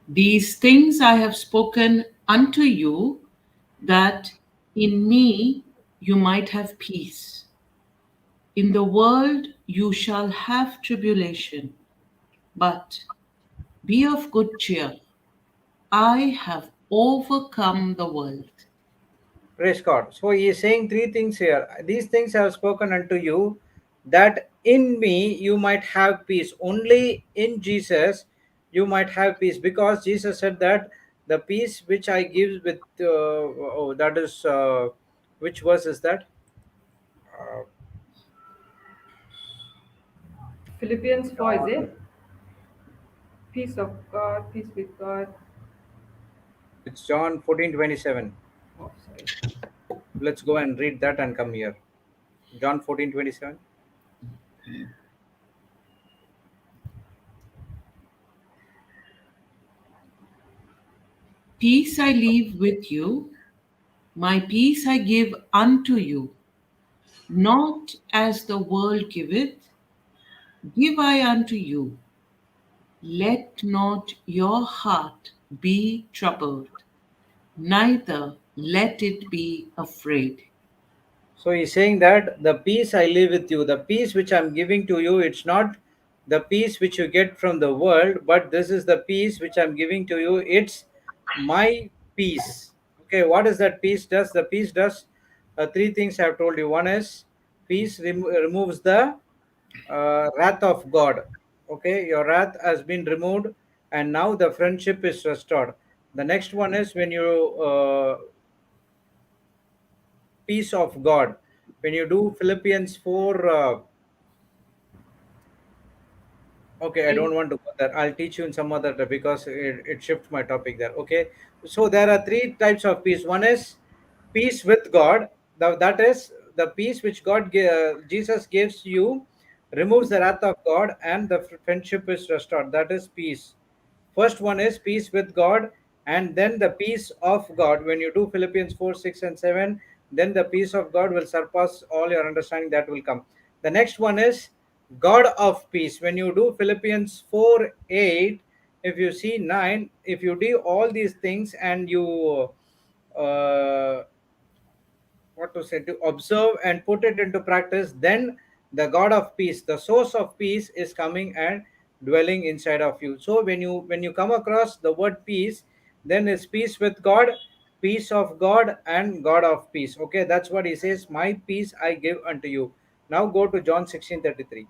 These things I have spoken unto you, that in me you might have peace. In the world you shall have tribulation, but be of good cheer. I have overcome the world. Praise God. So he is saying three things here. These things I have spoken unto you, that in me you might have peace. Only in Jesus you might have peace, because Jesus said that the peace which I give with, that is, which verse is that? Uh, Philippians 4, is John, it? Peace of God, peace with God. it's John 14:27. Oh, sorry. Let's go and read that and come here. John 14:27. Peace I leave with you, my peace I give unto you. Not as the world giveth, give I unto you. Let not your heart be troubled, neither let it be afraid. So he's saying that the peace I live with you, the peace which I'm giving to you, it's not the peace which you get from the world, but this is the peace which I'm giving to you. It's my peace. Okay, what is that peace does? The peace does three things I've told you. One is peace removes the wrath of God. Okay, your wrath has been removed, and now the friendship is restored. The next one is when you peace of God. When you do Philippians 4, okay, I don't 8. want to go there. I'll teach you in some other time, because it shifts my topic there. Okay, so there are three types of peace. One is peace with God. That is the peace which Jesus gives you, removes the wrath of God, and the friendship is restored. That is peace. First one is peace with God, and then the peace of God. When you do Philippians 4, 6, and 7, then the peace of God will surpass all your understanding, that will come. The next one is God of peace. When you do Philippians 4, 8, if you see 9, if you do all these things and you uh, what to say, to observe and put it into practice, then the God of peace, the source of peace, is coming and dwelling inside of you. So when you come across the word peace, then it's peace with God, peace of God, and God of peace. Okay, that's what he says, my peace I give unto you. Now go to John 16:33.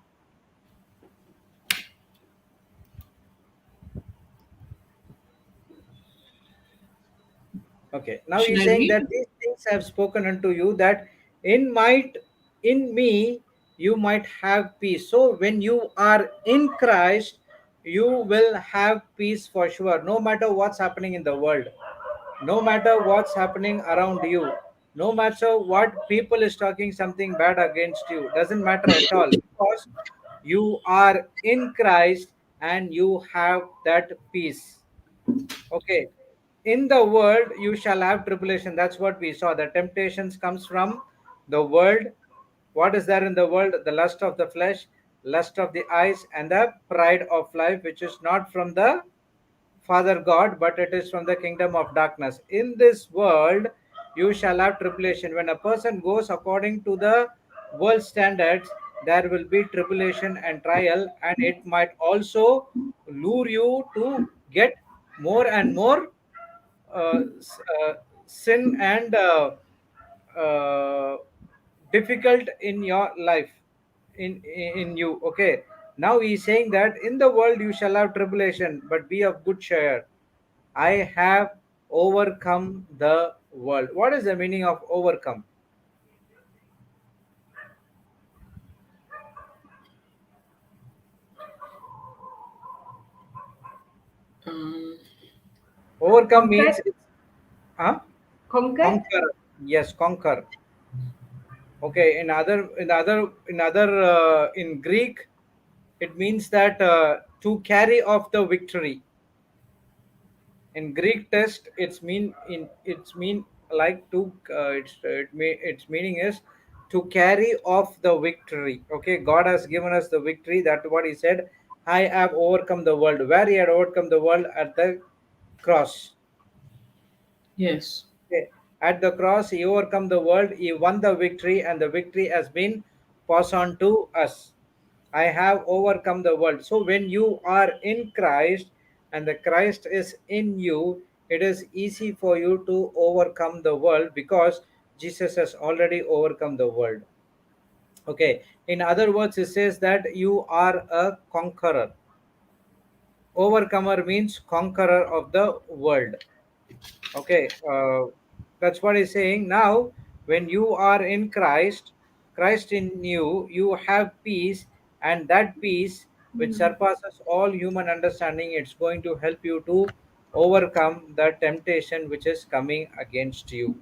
Okay. Now Should he's I saying read? that these things I have spoken unto you, that in me you might have peace. So when you are in Christ, you will have peace for sure. No matter what's happening in the world, no matter what's happening around you, no matter what people is talking something bad against you, doesn't matter at all, because you are in Christ and you have that peace. Okay, in the world you shall have tribulation. That's what we saw. The temptations comes from the world. What is there in the world? The lust of the flesh, lust of the eyes, and the pride of life, which is not from the Father God, but it is from the kingdom of darkness. In this world, you shall have tribulation. When a person goes according to the world standards, there will be tribulation and trial, and it might also lure you to get more and more sin and uh, difficult in your life, in you. Okay, now he's saying that in the world you shall have tribulation, but be of good cheer. I have overcome the world. What is the meaning of overcome? Um, Overcome Conquer? means it's, huh? Conquer? Conquer. Yes, conquer. Okay, in Greek, it means that to carry off the victory. In Greek text, it's mean like to its meaning is to carry off the victory. Okay, God has given us the victory. That's what He said. I have overcome the world. Where He had overcome the world? At the cross. Yes. Okay. At the cross, he overcome the world, he won the victory, and the victory has been passed on to us. I have overcome the world. So when you are in Christ and the Christ is in you, it is easy for you to overcome the world because Jesus has already overcome the world. Okay. In other words, it says that you are a conqueror. Overcomer means conqueror of the world. Okay, that's what he's saying. Now, when you are in Christ, Christ in you, you have peace, and that peace, which surpasses all human understanding, it's going to help you to overcome the temptation which is coming against you.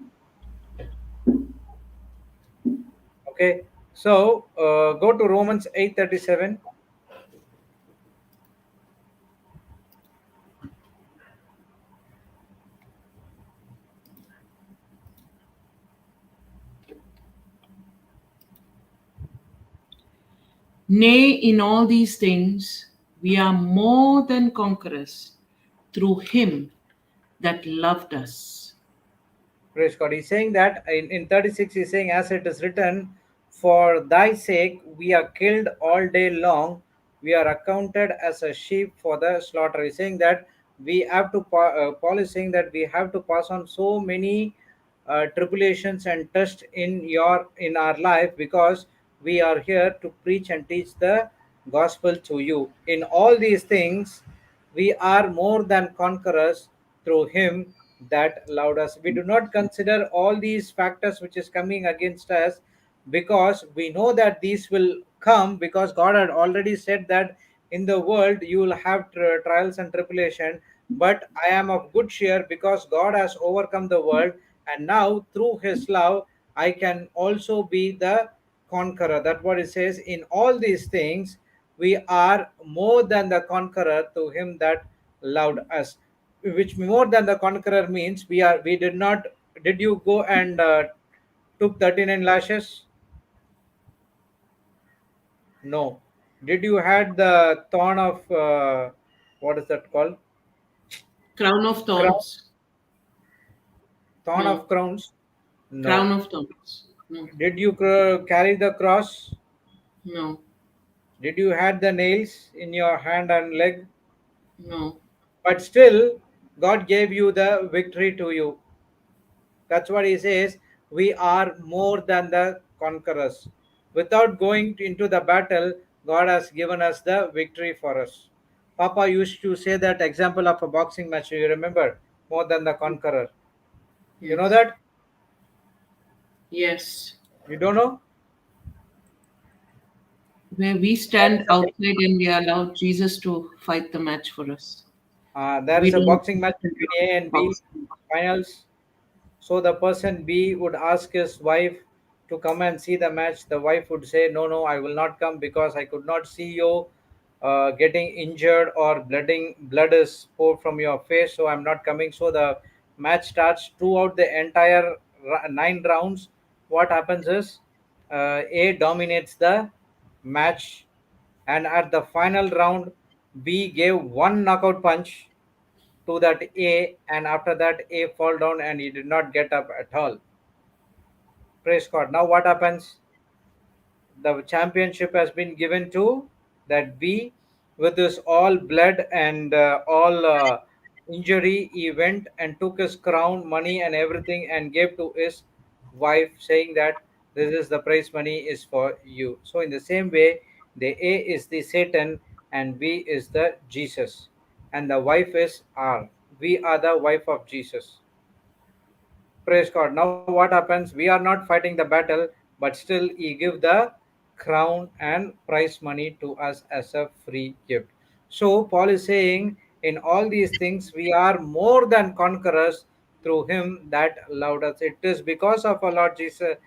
Okay, so go to Romans 8:37. Nay, in all these things, we are more than conquerors through him that loved us. Praise God. He's saying that in 36, he's saying, as it is written, for thy sake we are killed all day long. We are accounted as a sheep for the slaughter. He's saying that we have to, Paul is saying that we have to pass on so many tribulations and tests in our life because we are here to preach and teach the gospel to you. In all these things, we are more than conquerors through him that loved us. We do not consider all these factors which is coming against us because we know that these will come because God had already said that in the world you will have trials and tribulation, but I am of good cheer because God has overcome the world, and now through his love I can also be the conqueror. That's what it says. In all these things we are more than the conqueror to him that loved us. Which more than the conqueror means we did not. Did you go and took 39 lashes? No. Did you had the thorn of what is that called? Crown of Crown? thorns? Thorn No. of crowns? No. Crown of thorns? No. Did you carry the cross? No. Did you had the nails in your hand and leg? No. But still, God gave you the victory to you. That's what he says. We are more than the conquerors. Without going into the battle, God has given us the victory for us. Papa used to say that example of a boxing match. You remember? More than the conqueror. You know Yes. that? Yes. You don't know? Where we There stand is a outside and we allow Jesus to fight the match for us. there We is a don't boxing match between A and B box. finals. So the person B would ask his wife to come and see the match. The wife would say, "No, no, I will not come because I could not see you getting injured or bleeding. Blood is poured from your face, so I'm not coming." So the match starts throughout the entire 9 rounds. What happens is A dominates the match, and at the final round, B gave one knockout punch to that A, and after that A fall down and he did not get up at all. Praise God. Now what happens? The championship has been given to that B with his all blood and all injury. He went and took his crown, money, and everything and gave to his wife, saying that this is the prize money is for you. So in the same way, the A is the Satan and B is the Jesus, and the wife is R. We are the wife of Jesus. Praise God. Now what happens? We are not fighting the battle, but still He give the crown and prize money to us as a free gift. So Paul is saying, in all these things, we are more than conquerors through Him that loved us. It is because of our Lord Jesus,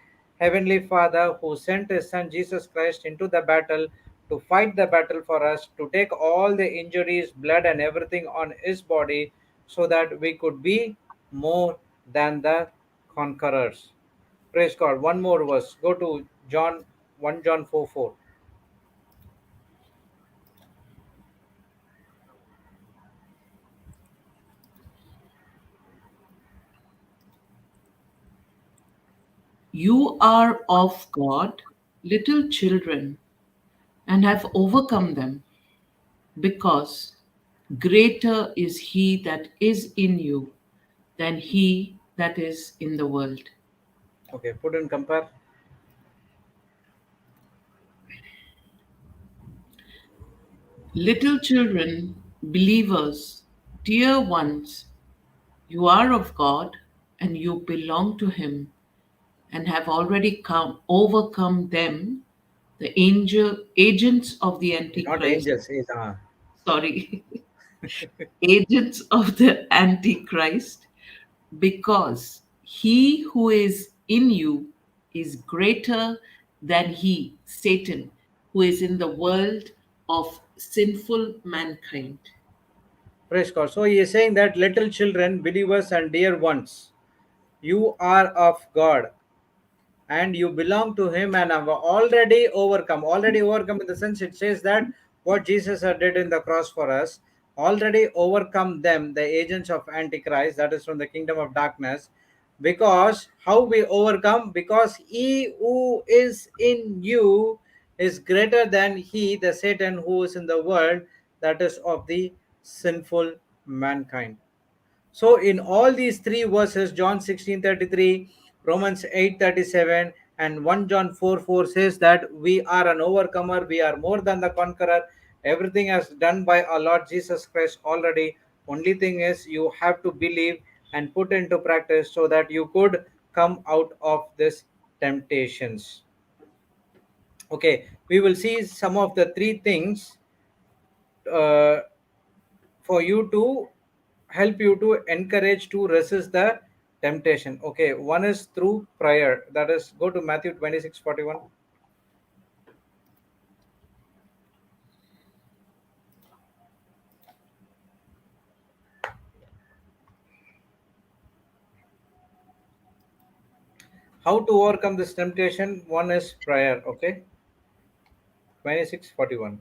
Heavenly Father, who sent His Son Jesus Christ into the battle to fight the battle for us, to take all the injuries, blood, and everything on His body, so that we could be more than the conquerors. Praise God. One more verse. Go to John 1 John 4 4. You are of God, little children, and have overcome them, because greater is he that is in you than he that is in the world. Okay, put and compare. Little children, believers, dear ones, you are of God and you belong to him and have already overcome them, the agents of the Not Antichrist. angels. Is Sorry, agents of the Antichrist, because he who is in you is greater than he, Satan, who is in the world of sinful mankind. praise God. So he is saying that little children, believers, and dear ones, you are of God and you belong to him and have already overcome in the sense it says that what Jesus did in the cross for us, already overcome them, the agents of antichrist, that is from the kingdom of darkness. Because how we overcome? Because he who is in you is greater than he, the Satan, who is in the world, that is of the sinful mankind. So in all these three verses, John 16:33, Romans 8:37, and 1 John 4:4 says that we are an overcomer, we are more than the conqueror. Everything is done by our Lord Jesus Christ already. Only thing is you have to believe and put into practice so that you could come out of this temptations. Okay, we will see some of the three things uh, for you to help you to encourage to resist the temptation. Okay, one is through prayer, that is go to Matthew 26:41. How to overcome this temptation? One is prayer. Okay, 26:41.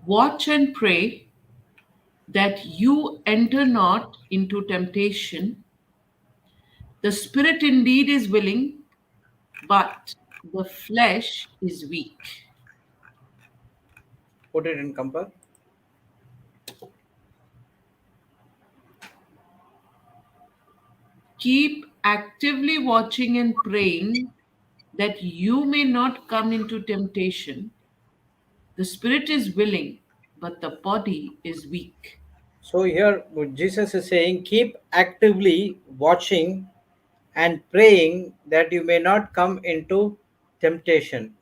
Watch and pray that you enter not into temptation. The spirit indeed is willing, but the flesh is weak. Put it in compare. Keep actively watching and praying that you may not come into temptation. The spirit is willing, but the body is weak. So here what Jesus is saying, keep actively watching and praying that you may not come into temptation.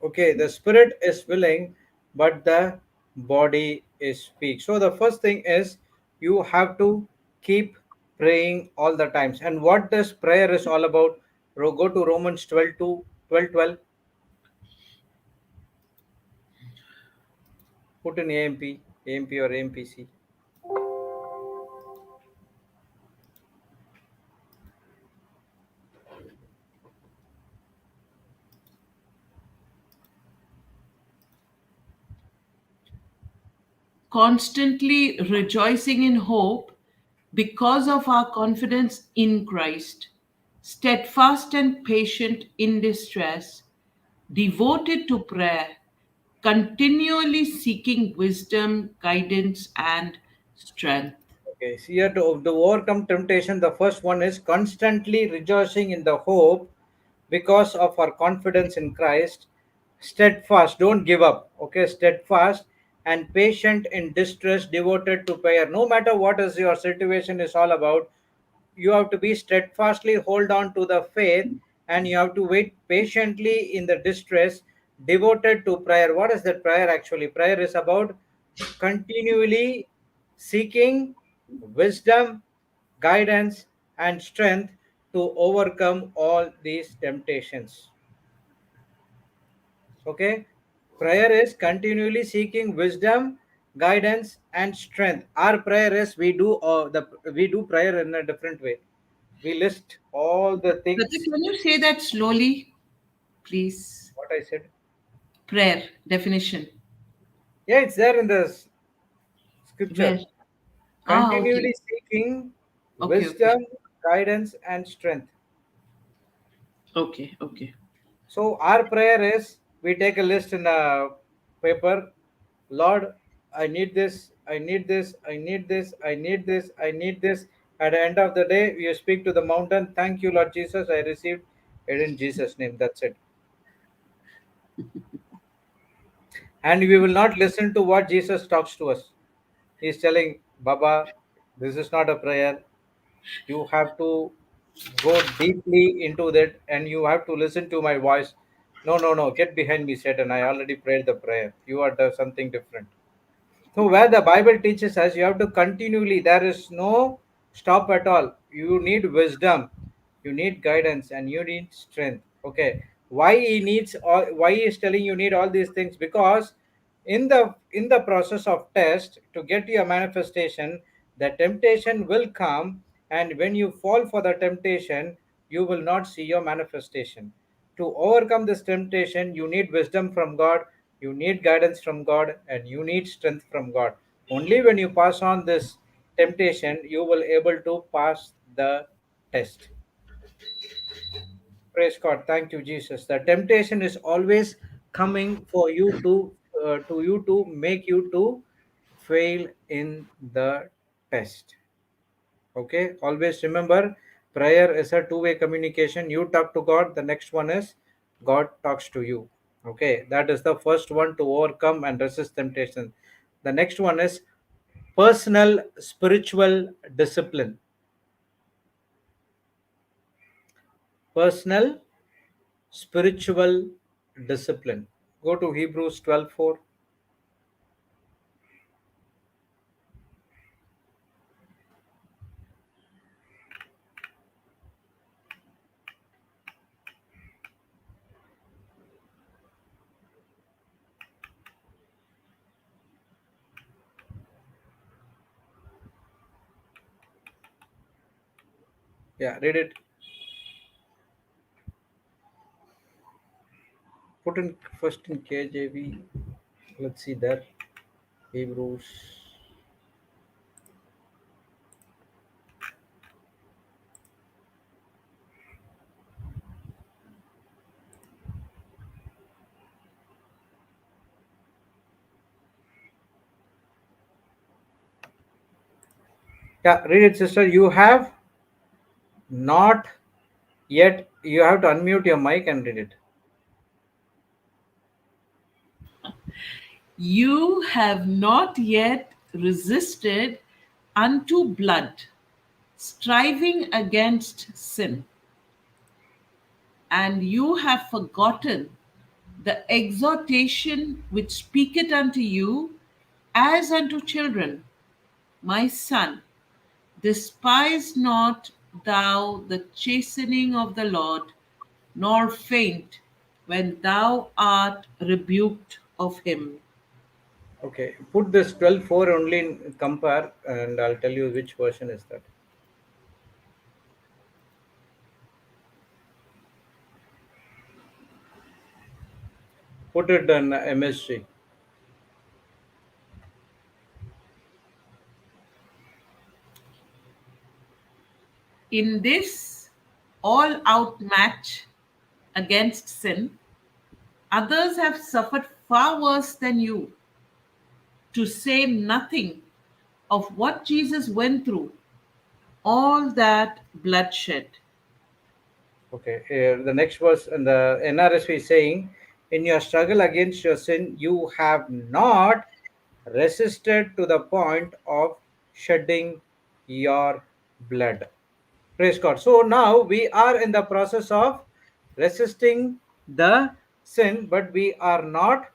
Okay, the spirit is willing, but the body is weak. So the first thing is you have to keep praying all the times. And what this prayer is all about, go to Romans 12 to 12:12. Put in AMP or AMPC. Constantly rejoicing in hope because of our confidence in Christ, steadfast and patient in distress, devoted to prayer, continually seeking wisdom, guidance, and strength. Okay, so here to overcome temptation, the first one is constantly rejoicing in the hope because of our confidence in Christ. Steadfast, don't give up. Okay, steadfast and patient in distress, devoted to prayer. No matter what is your situation is all about, you have to be steadfastly hold on to the faith and you have to wait patiently in the distress, devoted to prayer. What is that prayer actually? Prayer is about continually seeking wisdom, guidance, and strength to overcome all these temptations. Okay, prayer is continually seeking wisdom, guidance, and strength. Our prayer is we do prayer in a different way. We list all the Brother, things can you say that slowly, please? what I said. Prayer definition. Yeah, it's there in the Where? scripture. Ah, okay. Continually seeking. Okay, okay, wisdom, guidance, and strength. okay, okay. So our prayer is we take a list in a paper. Lord, I need this, I need this, I need this, I need this, I need this. At the end of the day, you speak to the mountain. Thank you, Lord Jesus. I received it in Jesus' name. That's it. And we will not listen to what Jesus talks to us. He's telling, Baba, this is not a prayer. You have to go deeply into that and you have to listen to my voice. No, no, no. Get behind me, Satan. I already prayed the prayer. You are something different. So where the Bible teaches us, you have to continually. There is no stop at all. You need wisdom, you need guidance, and you need strength. Okay, why he needs all? Why he is telling you need all these things? Because in the process of test to get your manifestation, the temptation will come, and when you fall for the temptation, you will not see your manifestation. To overcome this temptation, you need wisdom from God, you need guidance from God, and you need strength from God. Only when you pass on this temptation, you will able to pass the test. Praise God. Thank you, Jesus. The temptation is always coming for you to you to make you to fail in the test. Okay, always remember prayer is a two-way communication. You talk to God, the next one is God talks to you. Okay, that is the first one to overcome and resist temptation. The next one is personal spiritual discipline. Personal spiritual discipline. Go to Hebrews 12:4. Yeah, read it. Put in first in KJV. Let's see there. Hebrews. Yeah, read it, sister. You have not yet. You have to unmute your mic and read it. You have not yet resisted unto blood, striving against sin, and you have forgotten the exhortation which speaketh unto you as unto children. My son, despise not thou the chastening of the Lord, nor faint when thou art rebuked of him. Okay, put this 12:4 only in compare, and I'll tell you which version is that. Put it in MSG. In this all out match against sin, others have suffered far worse than you, to say nothing of what Jesus went through, all that bloodshed. Okay, the next verse in the NRSV is saying, in your struggle against your sin, you have not resisted to the point of shedding your blood. Praise God. So now we are in the process of resisting the sin, but we are not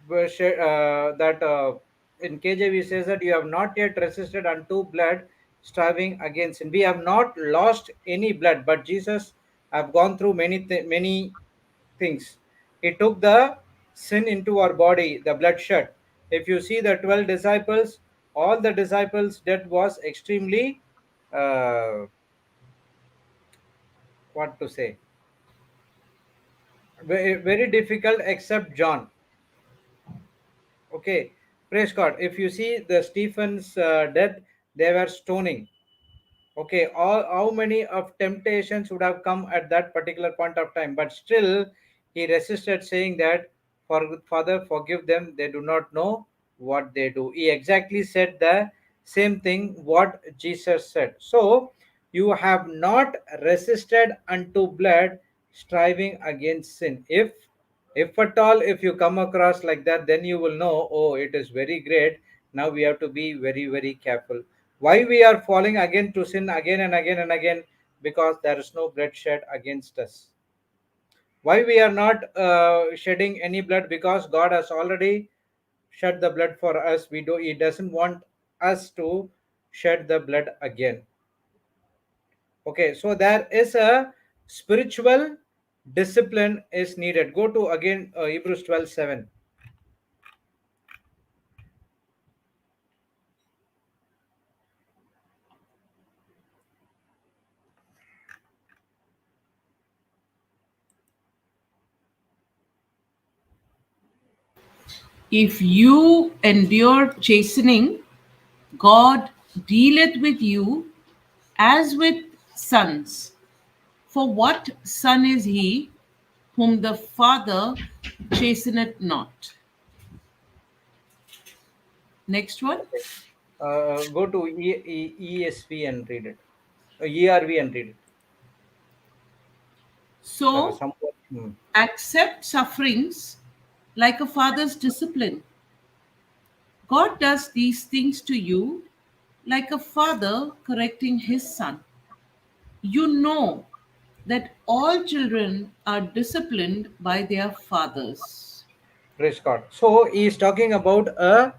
that in KJV says that you have not yet resisted unto blood, striving against sin. We have not lost any blood, but Jesus have gone through many things. He took the sin into our body, the bloodshed. If you see the 12 disciples, all the disciples' death was extremely uh, what to say, very difficult, except John. Okay, praise God. If you see the Stephen's death, they were stoning. Okay, all how many of temptations would have come at that particular point of time, but still he resisted, saying that, for Father, forgive them, they do not know what they do. He exactly said the same thing what Jesus said. So you have not resisted unto blood, striving against sin. If at all, if you come across like that, then you will know, oh, it is very great. Now we have to be very, very careful. Why we are falling again to sin again and again and again? Because there is no blood shed against us. Why we are not shedding any blood? Because God has already shed the blood for us. He doesn't want us to shed the blood again. Okay, so there is a spiritual discipline is needed. Go to again Hebrews 12:7. If you endure chastening, God dealeth with you as with sons. For what son is he whom the Father chasteneth not? Next one. Okay. Go to ESV and read it. ERV and read it. So Somewhat. accept sufferings like a father's discipline. God does these things to you like a father correcting his son. You know that all children are disciplined by their fathers. Praise God. So he is talking about a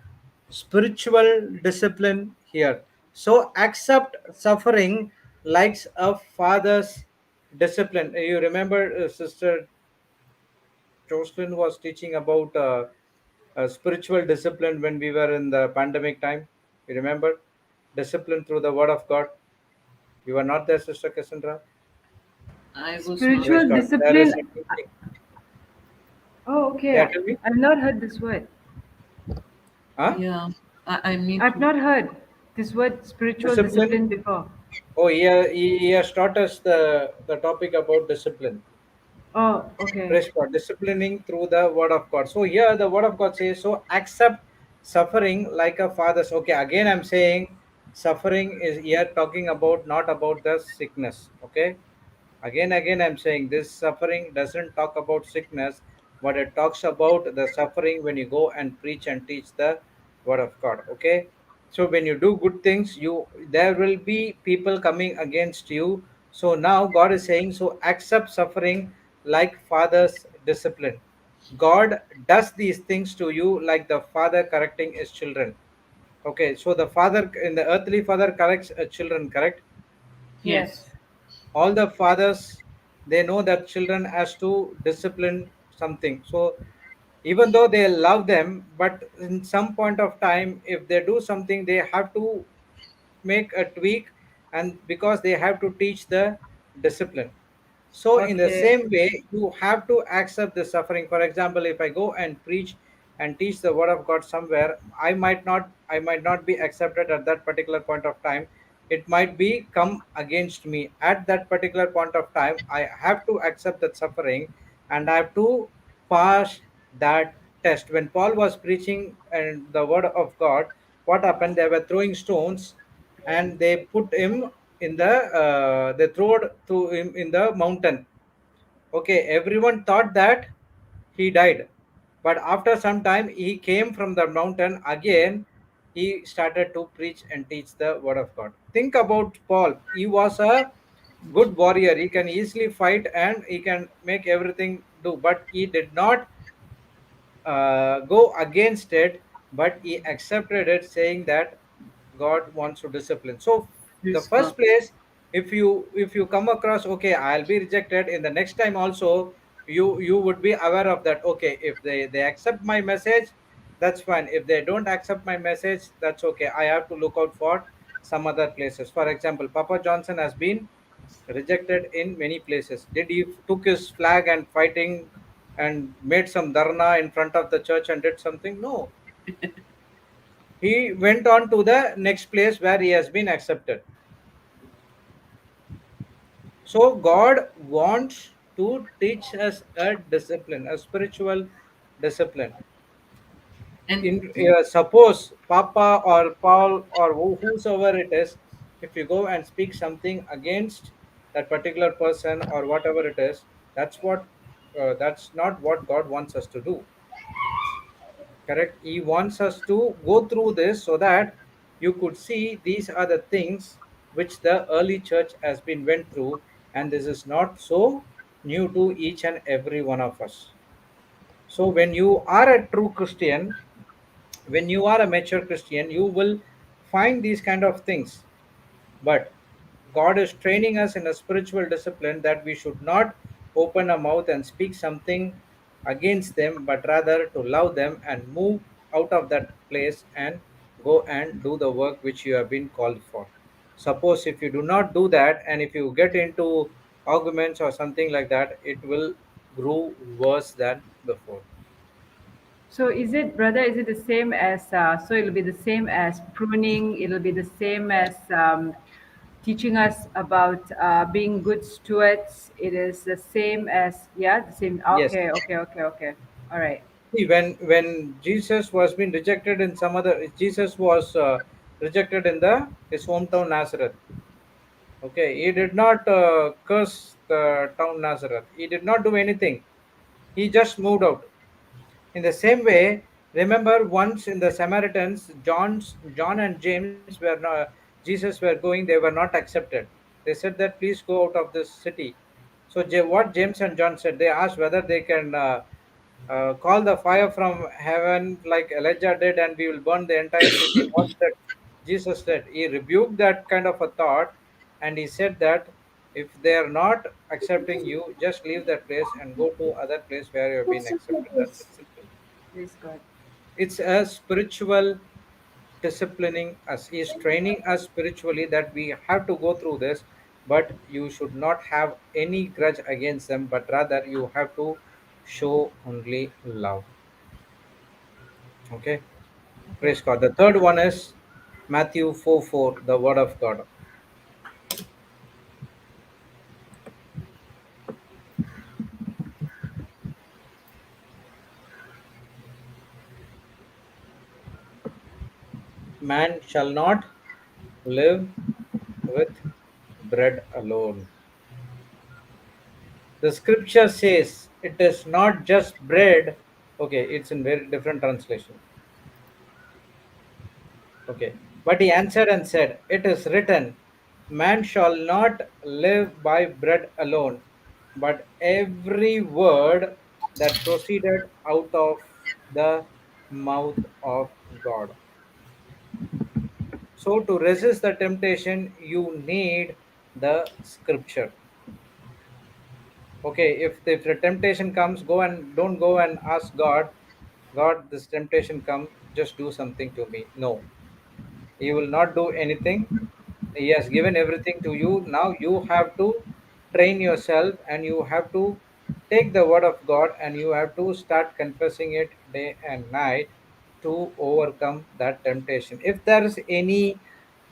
spiritual discipline here. So accept suffering like a father's discipline. You remember Sister Jocelyn was teaching about spiritual discipline when we were in the pandemic time. You remember? Discipline through the word of God. You were not there, Sister Cassandra? I was not. Praise Spiritual God. There is discipline. a teaching. Oh, okay. Yeah, tell me. I've not heard this word. Huh? Yeah, I me I've too. not heard this word spiritual Discipline. discipline before. Oh, he has taught us the topic about discipline. Oh, okay. Praise God. Disciplining through the word of God. So here the word of God says, so accept suffering like a father's. Okay, again I'm saying suffering is here talking about not about the sickness. Okay. Again I'm saying this suffering doesn't talk about sickness, but it talks about the suffering when you go and preach and teach the word of God. Okay. So when you do good things, there will be people coming against you. So now God is saying, so accept suffering like father's discipline. God does these things to you like the father correcting his children. Okay, so the father in the earthly father corrects children, correct? Yes. Yes. All the fathers, they know that children has to discipline something. So even though they love them, but in some point of time, if they do something, they have to make a tweak, and because they have to teach the discipline. So in the Okay. same way, you have to accept the suffering. For example, if I go and preach and teach the word of God somewhere, I might not be accepted at that particular point of time. It might be come against me at that particular point of time. I have to accept that suffering, and I have to pass that test. When Paul was preaching and the word of God, what happened? They were throwing stones, and they put him in the they threw to him in the mountain. Okay, everyone thought that he died, but after some time he came from the mountain again. He started to preach and teach the word of God. Think about Paul. He was a good warrior. He can easily fight and he can make everything do, but he did not go against it, but he accepted it, saying that God wants to discipline. So the Praise God. first place, if you come across, okay, I'll be rejected in the next time also, you would be aware of that. Okay, if they accept my message, that's fine. If they don't accept my message, that's okay. I have to look out for some other places. For example, Papa Johnson has been rejected in many places. Did he took his flag and fighting and made some dharna in front of the church and did something? No. He went on to the next place where he has been accepted. So God wants to teach us a discipline, a spiritual discipline. And In suppose Papa or Paul or whosoever it is, if you go and speak something against that particular person or whatever it is, that's not what God wants us to do. Correct? He wants us to go through this so that you could see these are the things which the early church has been went through, and this is not so new to each and every one of us. So when you are a true Christian, when you are a mature Christian, you will find these kind of things. But God is training us in a spiritual discipline that we should not open our mouth and speak something against them, but rather to love them and move out of that place and go and do the work which you have been called for. Suppose if you do not do that, and if you get into arguments or something like that, it will grow worse than before. So is it, brother, is it the same as, so it'll be the same as pruning, it'll be the same as teaching us about being good stewards. It is the same as, yeah, the same. Yes. Okay, okay, okay, okay. All right. See, when Jesus was being rejected in some other, Jesus was rejected in the his hometown Nazareth. Okay, he did not curse the town Nazareth. He did not do anything. He just moved out. In the same way, remember once in the Samaritans, John and James were not, Jesus were going, they were not accepted. They said that please go out of this city. So what James and John said, they asked whether they can call the fire from heaven like Elijah did, and we will burn the entire city. What that Jesus said, he rebuked that kind of a thought, and he said that if they are not accepting you, just leave that place and go to other place where you have been accepted. That's it, simple. Praise God. It's a spiritual disciplining us. He is training us spiritually that we have to go through this, but you should not have any grudge against them, but rather you have to show only love. Okay, Okay. praise God. The third one is Matthew 4:4, the word of God. Man shall not live with bread alone. The scripture says it is not just bread. Okay, it's in very different translation. Okay. But he answered and said, it is written, man shall not live by bread alone, but every word that proceeded out of the mouth of God. So, to resist the temptation, you need the scripture. Okay, if the temptation comes, go and don't go and ask God, God, this temptation come, just do something to me. No, He will not do anything. He has given everything to you. Now you have to train yourself and you have to take the word of God and you have to start confessing it day and night to overcome that temptation. If there is any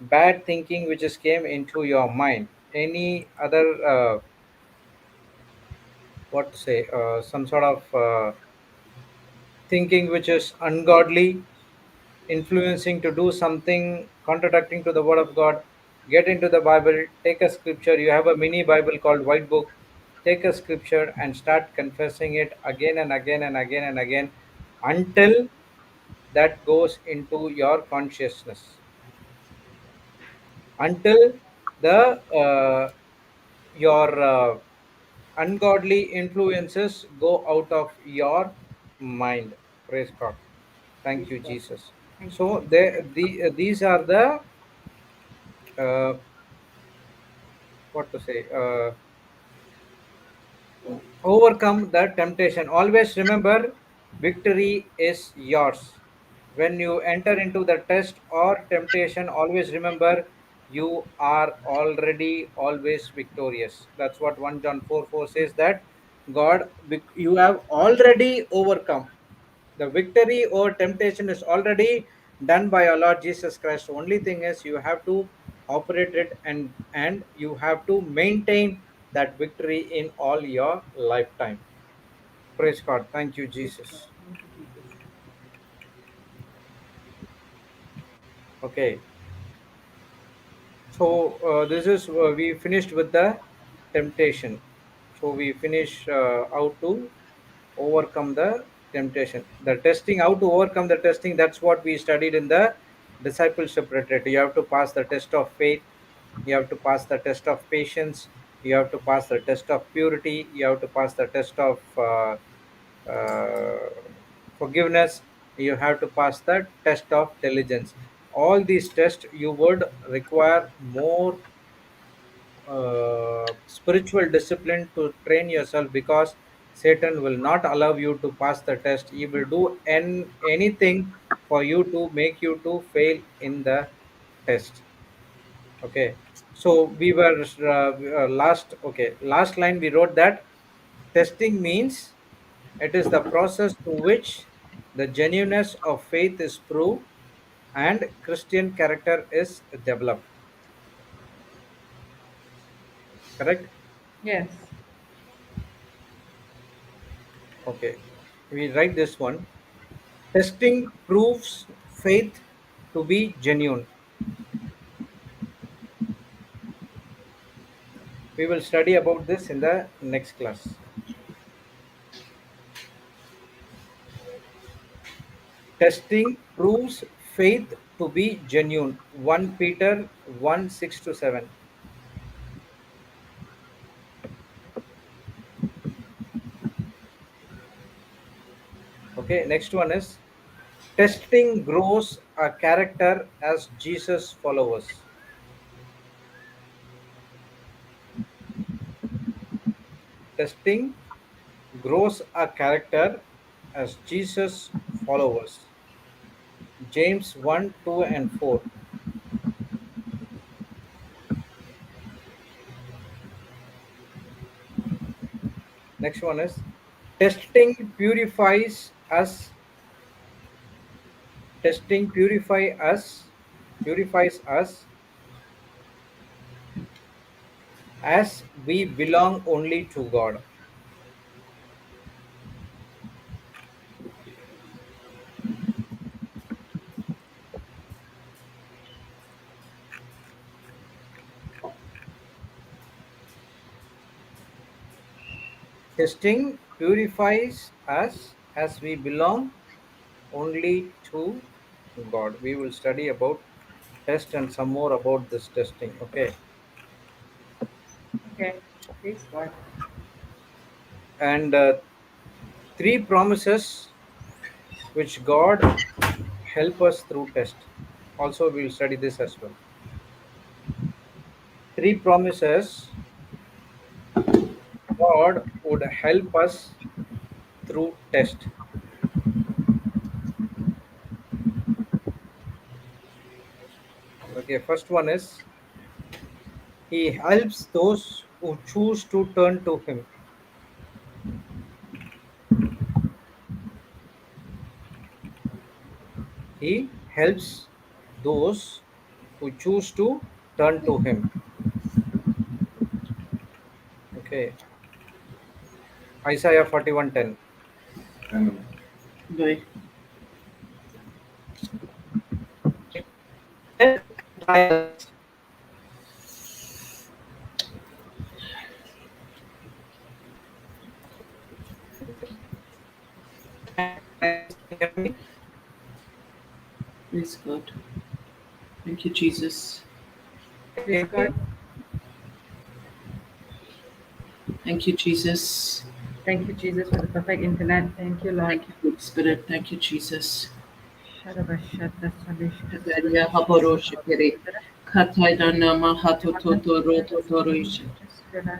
bad thinking which has came into your mind, any other what to say, some sort of thinking which is ungodly, influencing to do something contradicting to the word of God, get into the Bible, take a scripture. You have a mini Bible called White Book. Take a scripture and start confessing it again and again and again and again until that goes into your consciousness. Until the your ungodly influences go out of your mind. Praise God. Thank Praise you, God. Jesus. Thank you, So Jesus. these are the uh, what to say, overcome the temptation. Always remember, victory is yours. When you enter into the test or temptation, always remember you are already always victorious. That's what 1 John 4:4 says, that God, you have already overcome. The victory over temptation is already done by our Lord Jesus Christ. Only thing is you have to operate it, and you have to maintain that victory in all your lifetime. Praise God. Thank you, Praise God. Jesus. Thank you, Jesus. Okay. So this is we finished with the temptation. So we finish how to overcome the temptation. The testing, how to overcome the testing. That's what we studied in the discipleship retreat. You have to pass the test of faith. You have to pass the test of patience. You have to pass the test of purity. You have to pass the test of uh, forgiveness. You have to pass the test of diligence. All these tests you would require more spiritual discipline to train yourself, because Satan will not allow you to pass the test. He will do anything for you to make you to fail in the test. Okay. So we were last line we wrote that testing means it is the process through which the genuineness of faith is proved and Christian character is developed. Correct? Yes. Okay. We write this one. Testing proves faith to be genuine. We will study about this in the next class. Testing proves faith to be genuine. 1 Peter 1 6 to 7. Okay, next one is testing grows a character as Jesus followers. Testing grows a character as Jesus followers. James 1 2 and 4. Next one is testing testing purifies us as we belong only to God. Testing purifies us as we belong only to God. We will study about test and some more about this testing. Okay. Okay. Praise God. And three promises which God help us through test. Also, we will study this as well. Three promises God would help us through test. Okay, first one is He helps those who choose to turn to Him. He helps those who choose to turn to Him. Okay, Isaiah 41:10. Right. Praise God. Thank you, Jesus. Praise God. Thank you, Jesus. Thank you, Jesus, for the perfect internet. Thank you, Lord. Thank you, Holy Spirit. Thank you, Jesus. Shadabashata Salishka Kataria haboro shikere. Kataidana mahatoto roto toroisha.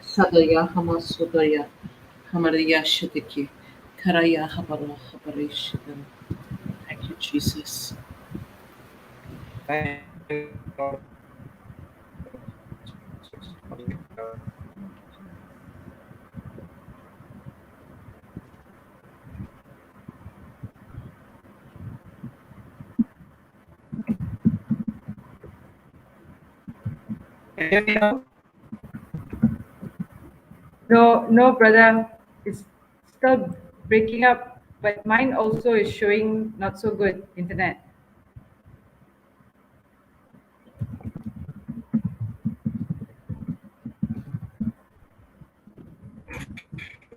Sadaya hamasudaya. Hamariya shitiki. Karaya habara habarishikara. Thank you, Jesus. Thank you, Lord. Can you hear me now? No, no, brother. It's still breaking up, but mine also is showing not so good internet.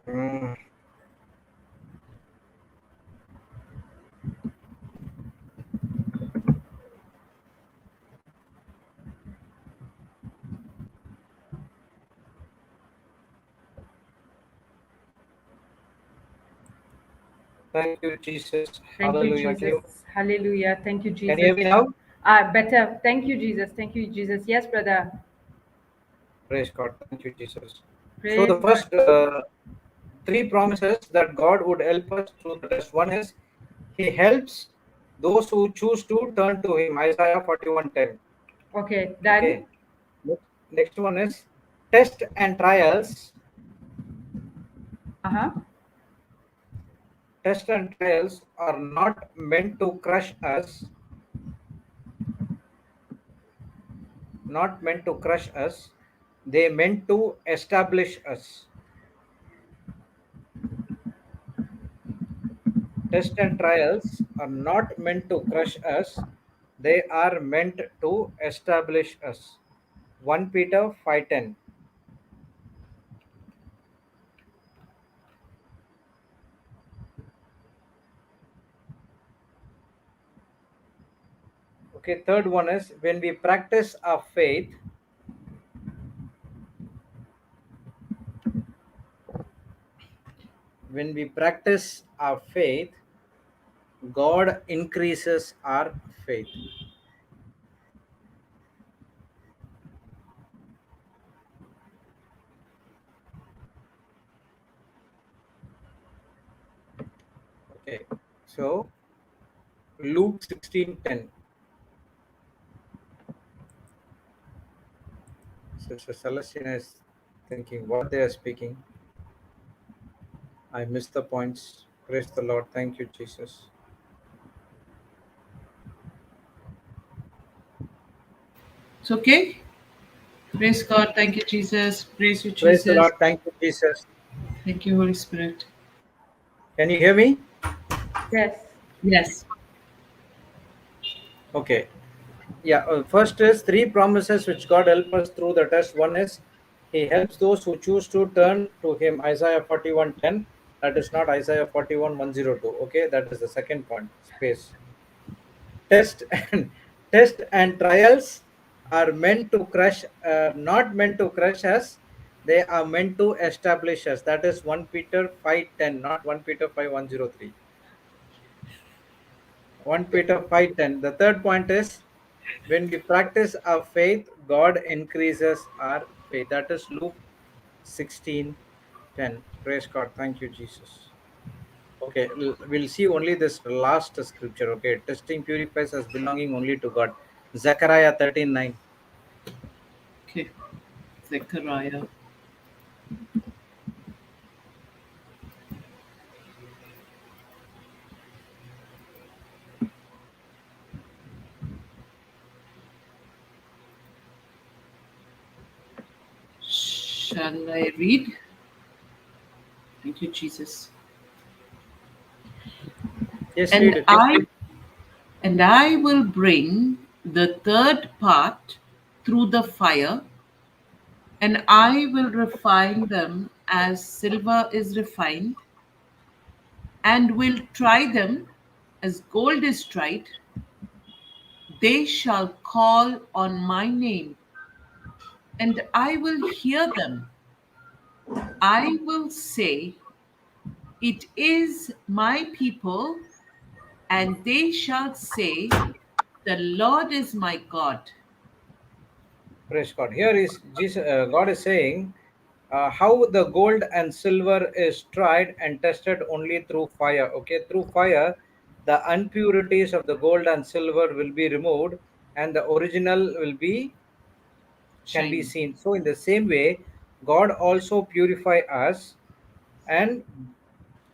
Mm. Thank you, Jesus. Thank you, Hallelujah. Jesus. Hallelujah. Thank you, Can you hear Jesus. me now? Better. Thank you, Jesus. Thank you, Jesus. Yes, brother. Praise God. Thank you, Jesus. So Praise the God. first three promises that God would help us through the test. One is He helps those who choose to turn to Him. Isaiah 41:10. Okay, done. Okay. Next one is test and trials. Uh-huh. Test and trials are not meant to crush us, not meant to crush us. They meant to establish us. Tests and trials are not meant to crush us, they are meant to establish us. 1 Peter 5:10. Okay, third one is when we practice our faith, when we practice our faith, God increases our faith. Okay, so Luke 16:10. Sister Celestina is thinking what they are speaking. I missed the points. Praise the Lord. Thank you, Jesus. It's okay. Praise God. Thank you, Jesus. Praise you, Praise the Jesus. Lord. Thank you, Jesus. Thank you, Holy Spirit. Can you hear me? Yes. Yes. Okay. Yeah. First is three promises which God help us through the test. One is He helps those who choose to turn to Him. Isaiah 41:10. That is not Isaiah 41:102. Okay. That is the second point. Space. Test and test and trials are meant to crush, not meant to crush us. They are meant to establish us. That is 1 Peter 5:10, not 1 Peter 5:103. 1 Peter 5:10. The third point is when we practice our faith, God increases our faith. That is Luke 16:10. Praise God. Thank you, Jesus. Okay, we'll see only this last scripture. Okay, testing purifies us belonging only to God. Zechariah 13:9. Okay. Zechariah. Shall I read? Thank you, Jesus. Yes, read And it. I will bring the third part through the fire, and I will refine them as silver is refined, and will try them as gold is tried. They shall call on my name, and I will hear them. I will say, it is my people, and they shall say, the Lord is my God. Praise God. Here is Jesus. God is saying how the gold and silver is tried and tested only through fire. Okay, through fire, the impurities of the gold and silver will be removed, and the original will be can be Shiny. seen. So, in the same way, God also purify us, and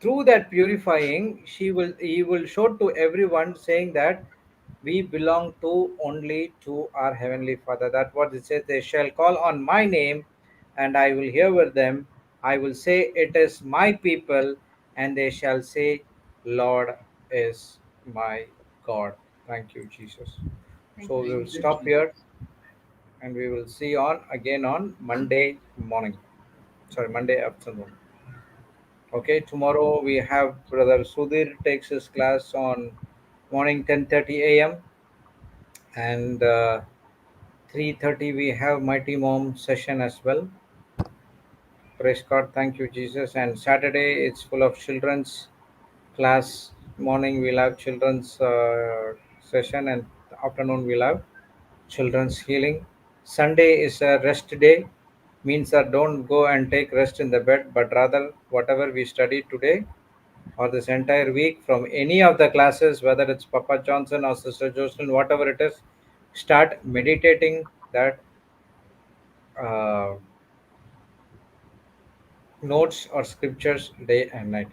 through that purifying, He will show to everyone, saying that We belong to only to our Heavenly Father. That's what it says. They shall call on my name, and I will hear with them. I will say, it is my people, and they shall say, Lord is my God. Thank you, Jesus. Thank So you, we will Thank you, Jesus. stop here, Jesus. and we will see on again on Monday morning. Sorry, Monday afternoon. Okay, tomorrow we have Brother Sudhir takes his class on morning 10:30 a.m. and 3:30 we have Mighty Mom session as well. Praise God, thank you Jesus. And Saturday it's full of children's class. Morning we'll have children's session, and afternoon we'll have children's healing. Sunday is a rest day, means that don't go and take rest in the bed, but rather whatever we study today or this entire week from any of the classes, whether it's Papa Johnson or Sister Jocelyn, whatever it is, start meditating that uh, notes or scriptures day and night.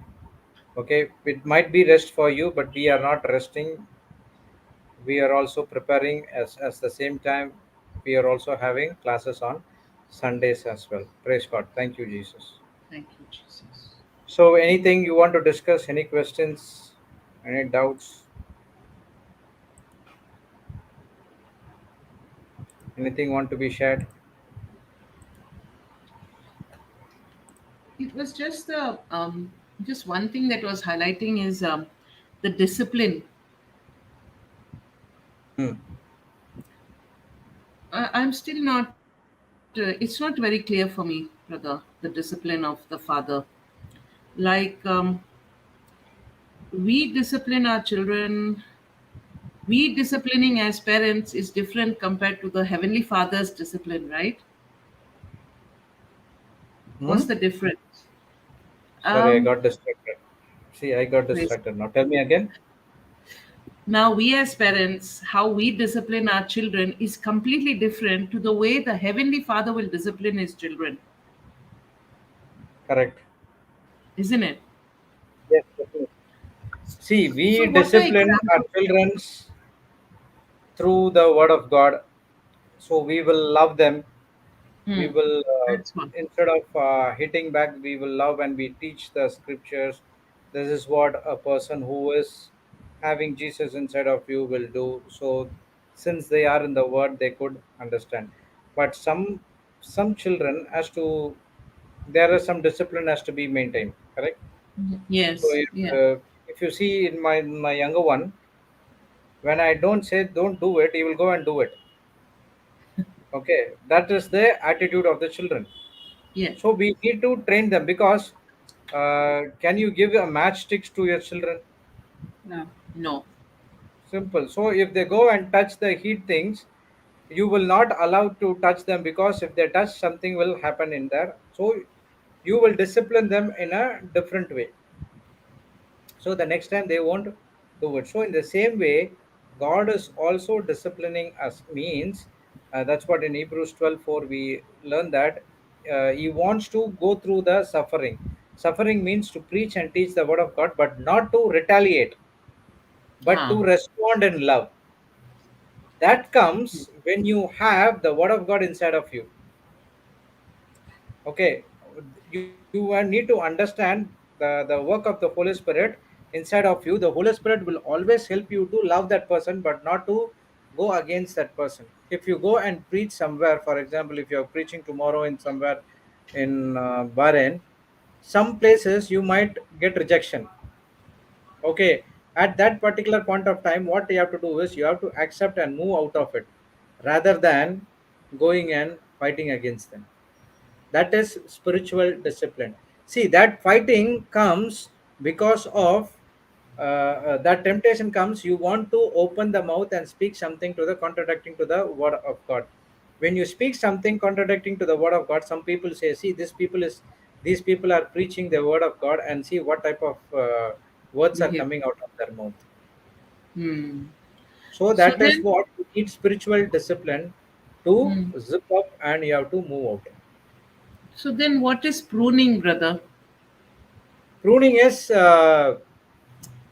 Okay, it might be rest for you, but we are not resting. We are also preparing as the same time. We are also having classes on Sundays as well. Praise God. Thank you, Jesus. Thank you, Jesus. So, anything you want to discuss? Any questions? Any doubts? Anything want to be shared? It was just one thing that was highlighting is the discipline. Hmm. I'm still not. It's not very clear for me, brother. The discipline of the father, like we discipline our children. We disciplining as parents is different compared to the heavenly Father's discipline, right? What's Hmm? the difference? Sorry, I Um, got distracted. See, I got praise distracted. Now tell me again. Now, we as parents, how we discipline our children is completely different to the way the Heavenly Father will discipline His children, Correct. isn't it? Yes, definitely. See, So, we what are discipline our examples? children through the Word of God. So we will love them. We Hmm, will, that's one. instead of hitting back, we will love and we teach the scriptures. This is what a person who is having Jesus inside of you will do. So, since they are in the Word, they could understand. But some children has to, there is some discipline has to be maintained. Correct. So Yes, yeah. if you see in my younger one, when I don't say don't do it, he will go and do it. Okay, that is the attitude of the children. Yeah. So we need to train them because can you give a matchsticks to your children? No. No. Simple. So if they go and touch the heat things, you will not allow to touch them because if they touch, something will happen in there. So you will discipline them in a different way. So the next time they won't do it. So in the same way, God is also disciplining us. Means that's what in Hebrews 12:4 we learn that He wants to go through the suffering. Suffering means to preach and teach the word of God, but not to retaliate, but Ah. to respond in love. That comes when you have the word of God inside of you. Okay, you need to understand the work of the Holy Spirit inside of you. The Holy Spirit will always help you to love that person, but not to go against that person. If you go and preach somewhere, for example, if you're preaching tomorrow in somewhere in Bahrain, some places you might get rejection. Okay, at that particular point of time, what you have to do is you have to accept and move out of it rather than going and fighting against them. That is spiritual discipline. See, that fighting comes because of that temptation comes. You want to open the mouth and speak something to the contradicting to the word of God. When you speak something contradicting to the word of God, some people say, see, these people are preaching the word of God, and see what type of words are Behavior. coming out of their mouth. Hmm. So So that is then, what you need, spiritual discipline to hmm. zip up and you have to move out. So then, what is pruning, brother? Pruning is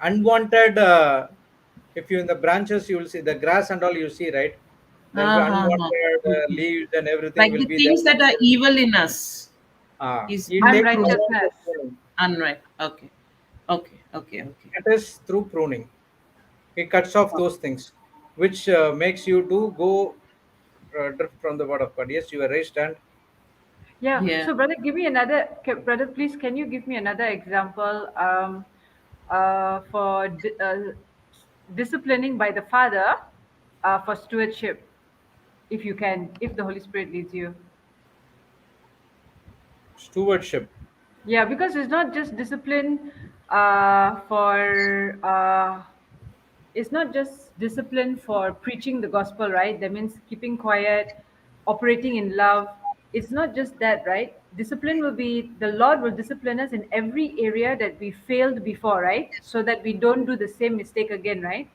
unwanted. If you in the branches, you will see the grass and all you see, right? There will be Uh-huh. unwanted leaves and everything Like will the be there. things that are evil in us is He being takes care pruned. of the Unrighteousness. pruning. Unright. Okay. Okay. Okay. Okay. That is through pruning. He cuts off those things, which makes you to go drift from the word of God. Yes, you are raised and Yeah. Yeah. So, brother, give me another. Brother, please, can you give me another example for disciplining by the Father for stewardship, if you can, if the Holy Spirit leads you. stewardship. Yeah, because it's not just discipline for it's not just discipline for preaching the gospel, right? That means keeping quiet, operating in love. It's not just that, right? Discipline will be the Lord will discipline us in every area that we failed before, right? So that we don't do the same mistake again, right?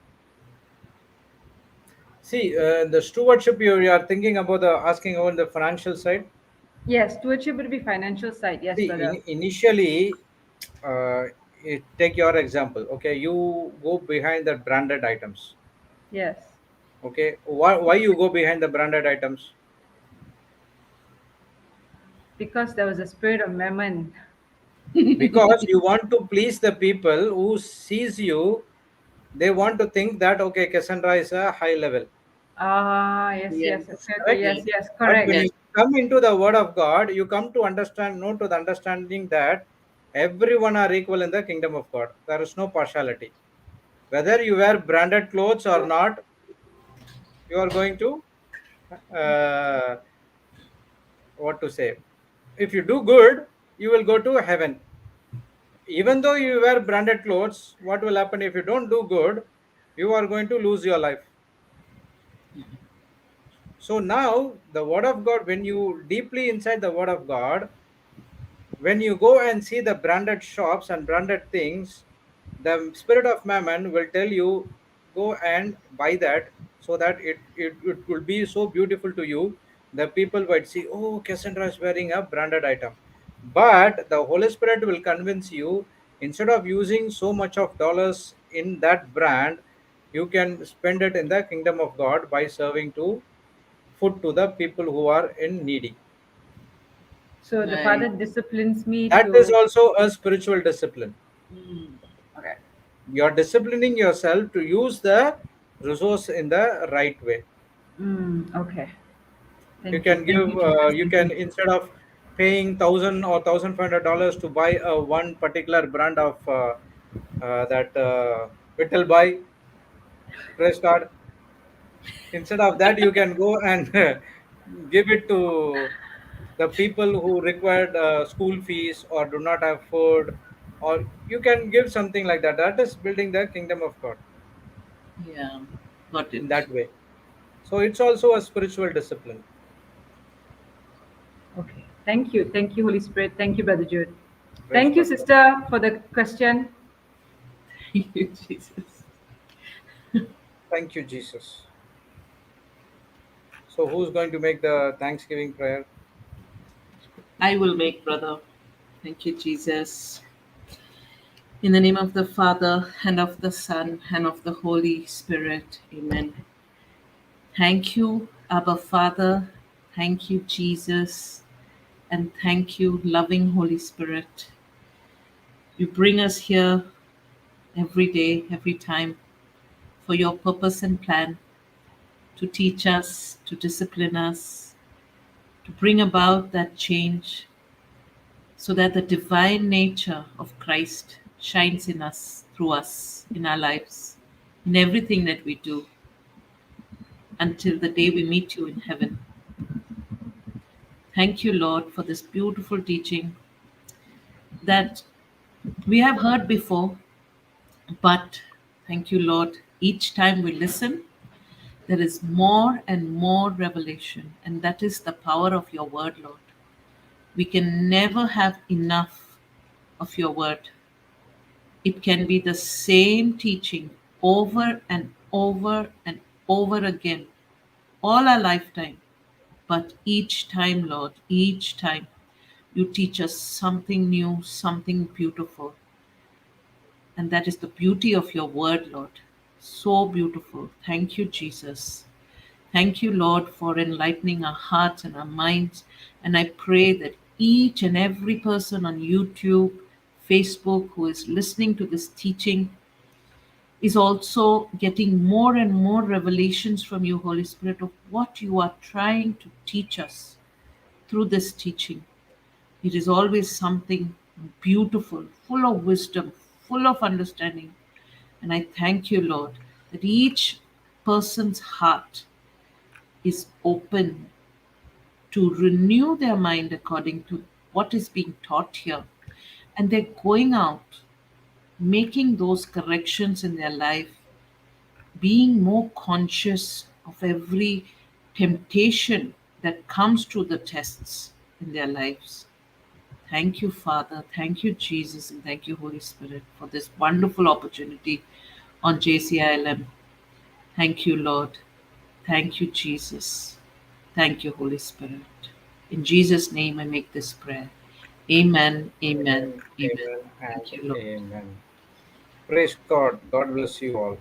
See, the stewardship you are thinking about the asking about the financial side. Yes, stewardship will be financial side. Yes, See, brother. initially, take your example. Okay, you go behind the branded items. Yes, Okay, why you go behind the branded items? because there was a spirit of mammon. Because you want to please the people who sees you. They want to think that okay, Cassandra is a high level. Ah, yes, yes. Yes. Okay, okay. Correct. Yes, Yes. yes. But when Correct. you Yes. come into the Word of God, you come to understand, know to the understanding that everyone are equal in the kingdom of God. There is no partiality. Whether you wear branded clothes or not, you are going to uh, what to say. If you do good, you will go to heaven. Even though you wear branded clothes, what will happen if you don't do good? You are going to lose your life. So now the Word of God, when you deeply inside the Word of God, when you go and see the branded shops and branded things, the spirit of mammon will tell you go and buy that so that it will be so beautiful to you. The people might see, oh, Cassandra is wearing a branded item. But the Holy Spirit will convince you, instead of using so much of dollars in that brand, you can spend it in the kingdom of God by serving to food to the people who are in needy. So the Right. Father disciplines me That is to. also a spiritual discipline. Mm, okay. You're disciplining yourself to use the resource in the right way. Okay. You Thank you. can Thank give you, Jesus. you can, instead of paying $1,000 or $1,500 to buy one particular brand of that Vittel buy press card, instead of that you can go and give it to the people who required school fees or do not have food, or you can give something like that. That is building the kingdom of God Yeah. Got in it. that way. So it's also a spiritual discipline. Okay. Thank you. Thank you, Holy Spirit. Thank you, Brother Jude. Praise Thank you, God. sister, for the question. Thank you, Jesus. Thank you, Jesus. So who's going to make the Thanksgiving prayer? I will make, brother. Thank you, Jesus. In the name of the Father, and of the Son, and of the Holy Spirit. Amen. Thank you, Abba Father. Thank you, Jesus. And thank you, loving Holy Spirit. You bring us here every day, every time, for your purpose and plan to teach us, to discipline us, to bring about that change so that the divine nature of Christ shines in us, through us, in our lives, in everything that we do, until the day we meet you in heaven. Thank you, Lord, for this beautiful teaching that we have heard before, but thank you, Lord, each time we listen, there is more and more revelation, and that is the power of your word, Lord. We can never have enough of your word. It can be the same teaching over and over and over again, all our lifetime. But each time, Lord, each time, you teach us something new, something beautiful. And that is the beauty of your word, Lord. So beautiful. Thank you, Jesus. Thank you, Lord, for enlightening our hearts and our minds. And I pray that each and every person on YouTube, Facebook, who is listening to this teaching is also getting more and more revelations from you, Holy Spirit, of what you are trying to teach us through this teaching. It is always something beautiful, full of wisdom, full of understanding. And I thank you, Lord, that each person's heart is open to renew their mind according to what is being taught here. And they're going out, making those corrections in their life, being more conscious of every temptation that comes through the tests in their lives. Thank you, Father. Thank you, Jesus. And thank you, Holy Spirit, for this wonderful opportunity on JCILM. Thank you, Lord. Thank you, Jesus. Thank you, Holy Spirit. In Jesus' name, I make this prayer. Amen, amen, Amen, amen. amen, Thank and you, Lord. amen. Praise God. God bless you all.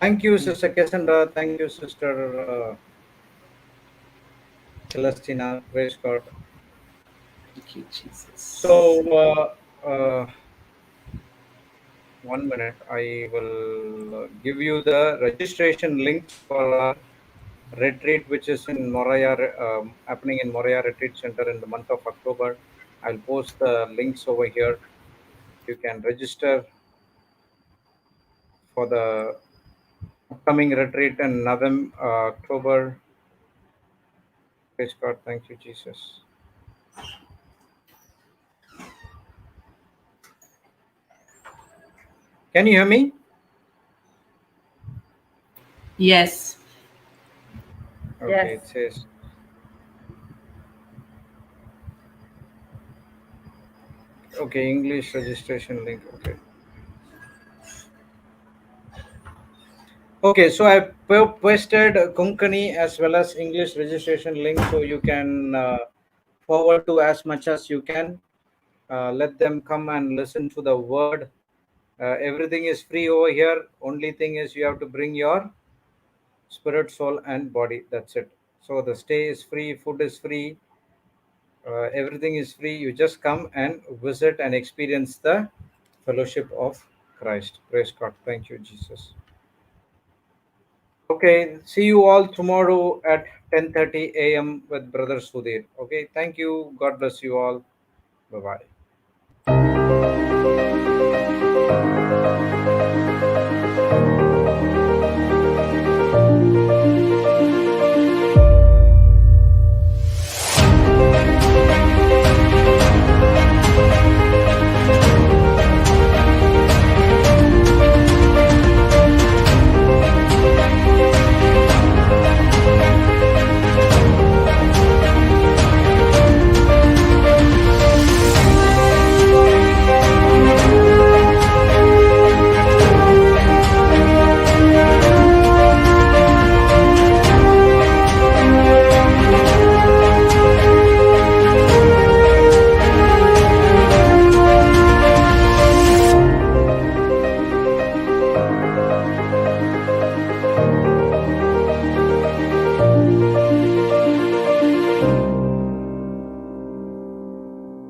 Thank you, Sister Cassandra. Thank you, Sister Celestina. Praise God. Thank you, Jesus. So, 1 minute. I will give you the registration links for our retreat, which is in Moraya, happening in Moraya Retreat Center in the month of October. I'll post the links over here. You can register for the upcoming retreat in November, October. Praise God. Thank you, Jesus. Can you hear me? Yes. Okay, Yes. it says. Okay, English registration link. Okay. Okay, so I posted Konkani as well as English registration link, so you can forward to as much as you can. Let them come and listen to the word. Everything is free over here. Only thing is you have to bring your spirit, soul, and body. That's it. So the stay is free, food is free, everything is free. You just come and visit and experience the fellowship of Christ. Praise God. Thank you, Jesus. Okay, see you all tomorrow at 10:30 a.m. with Brother Sudhir. Okay, thank you. God bless you all. Bye bye.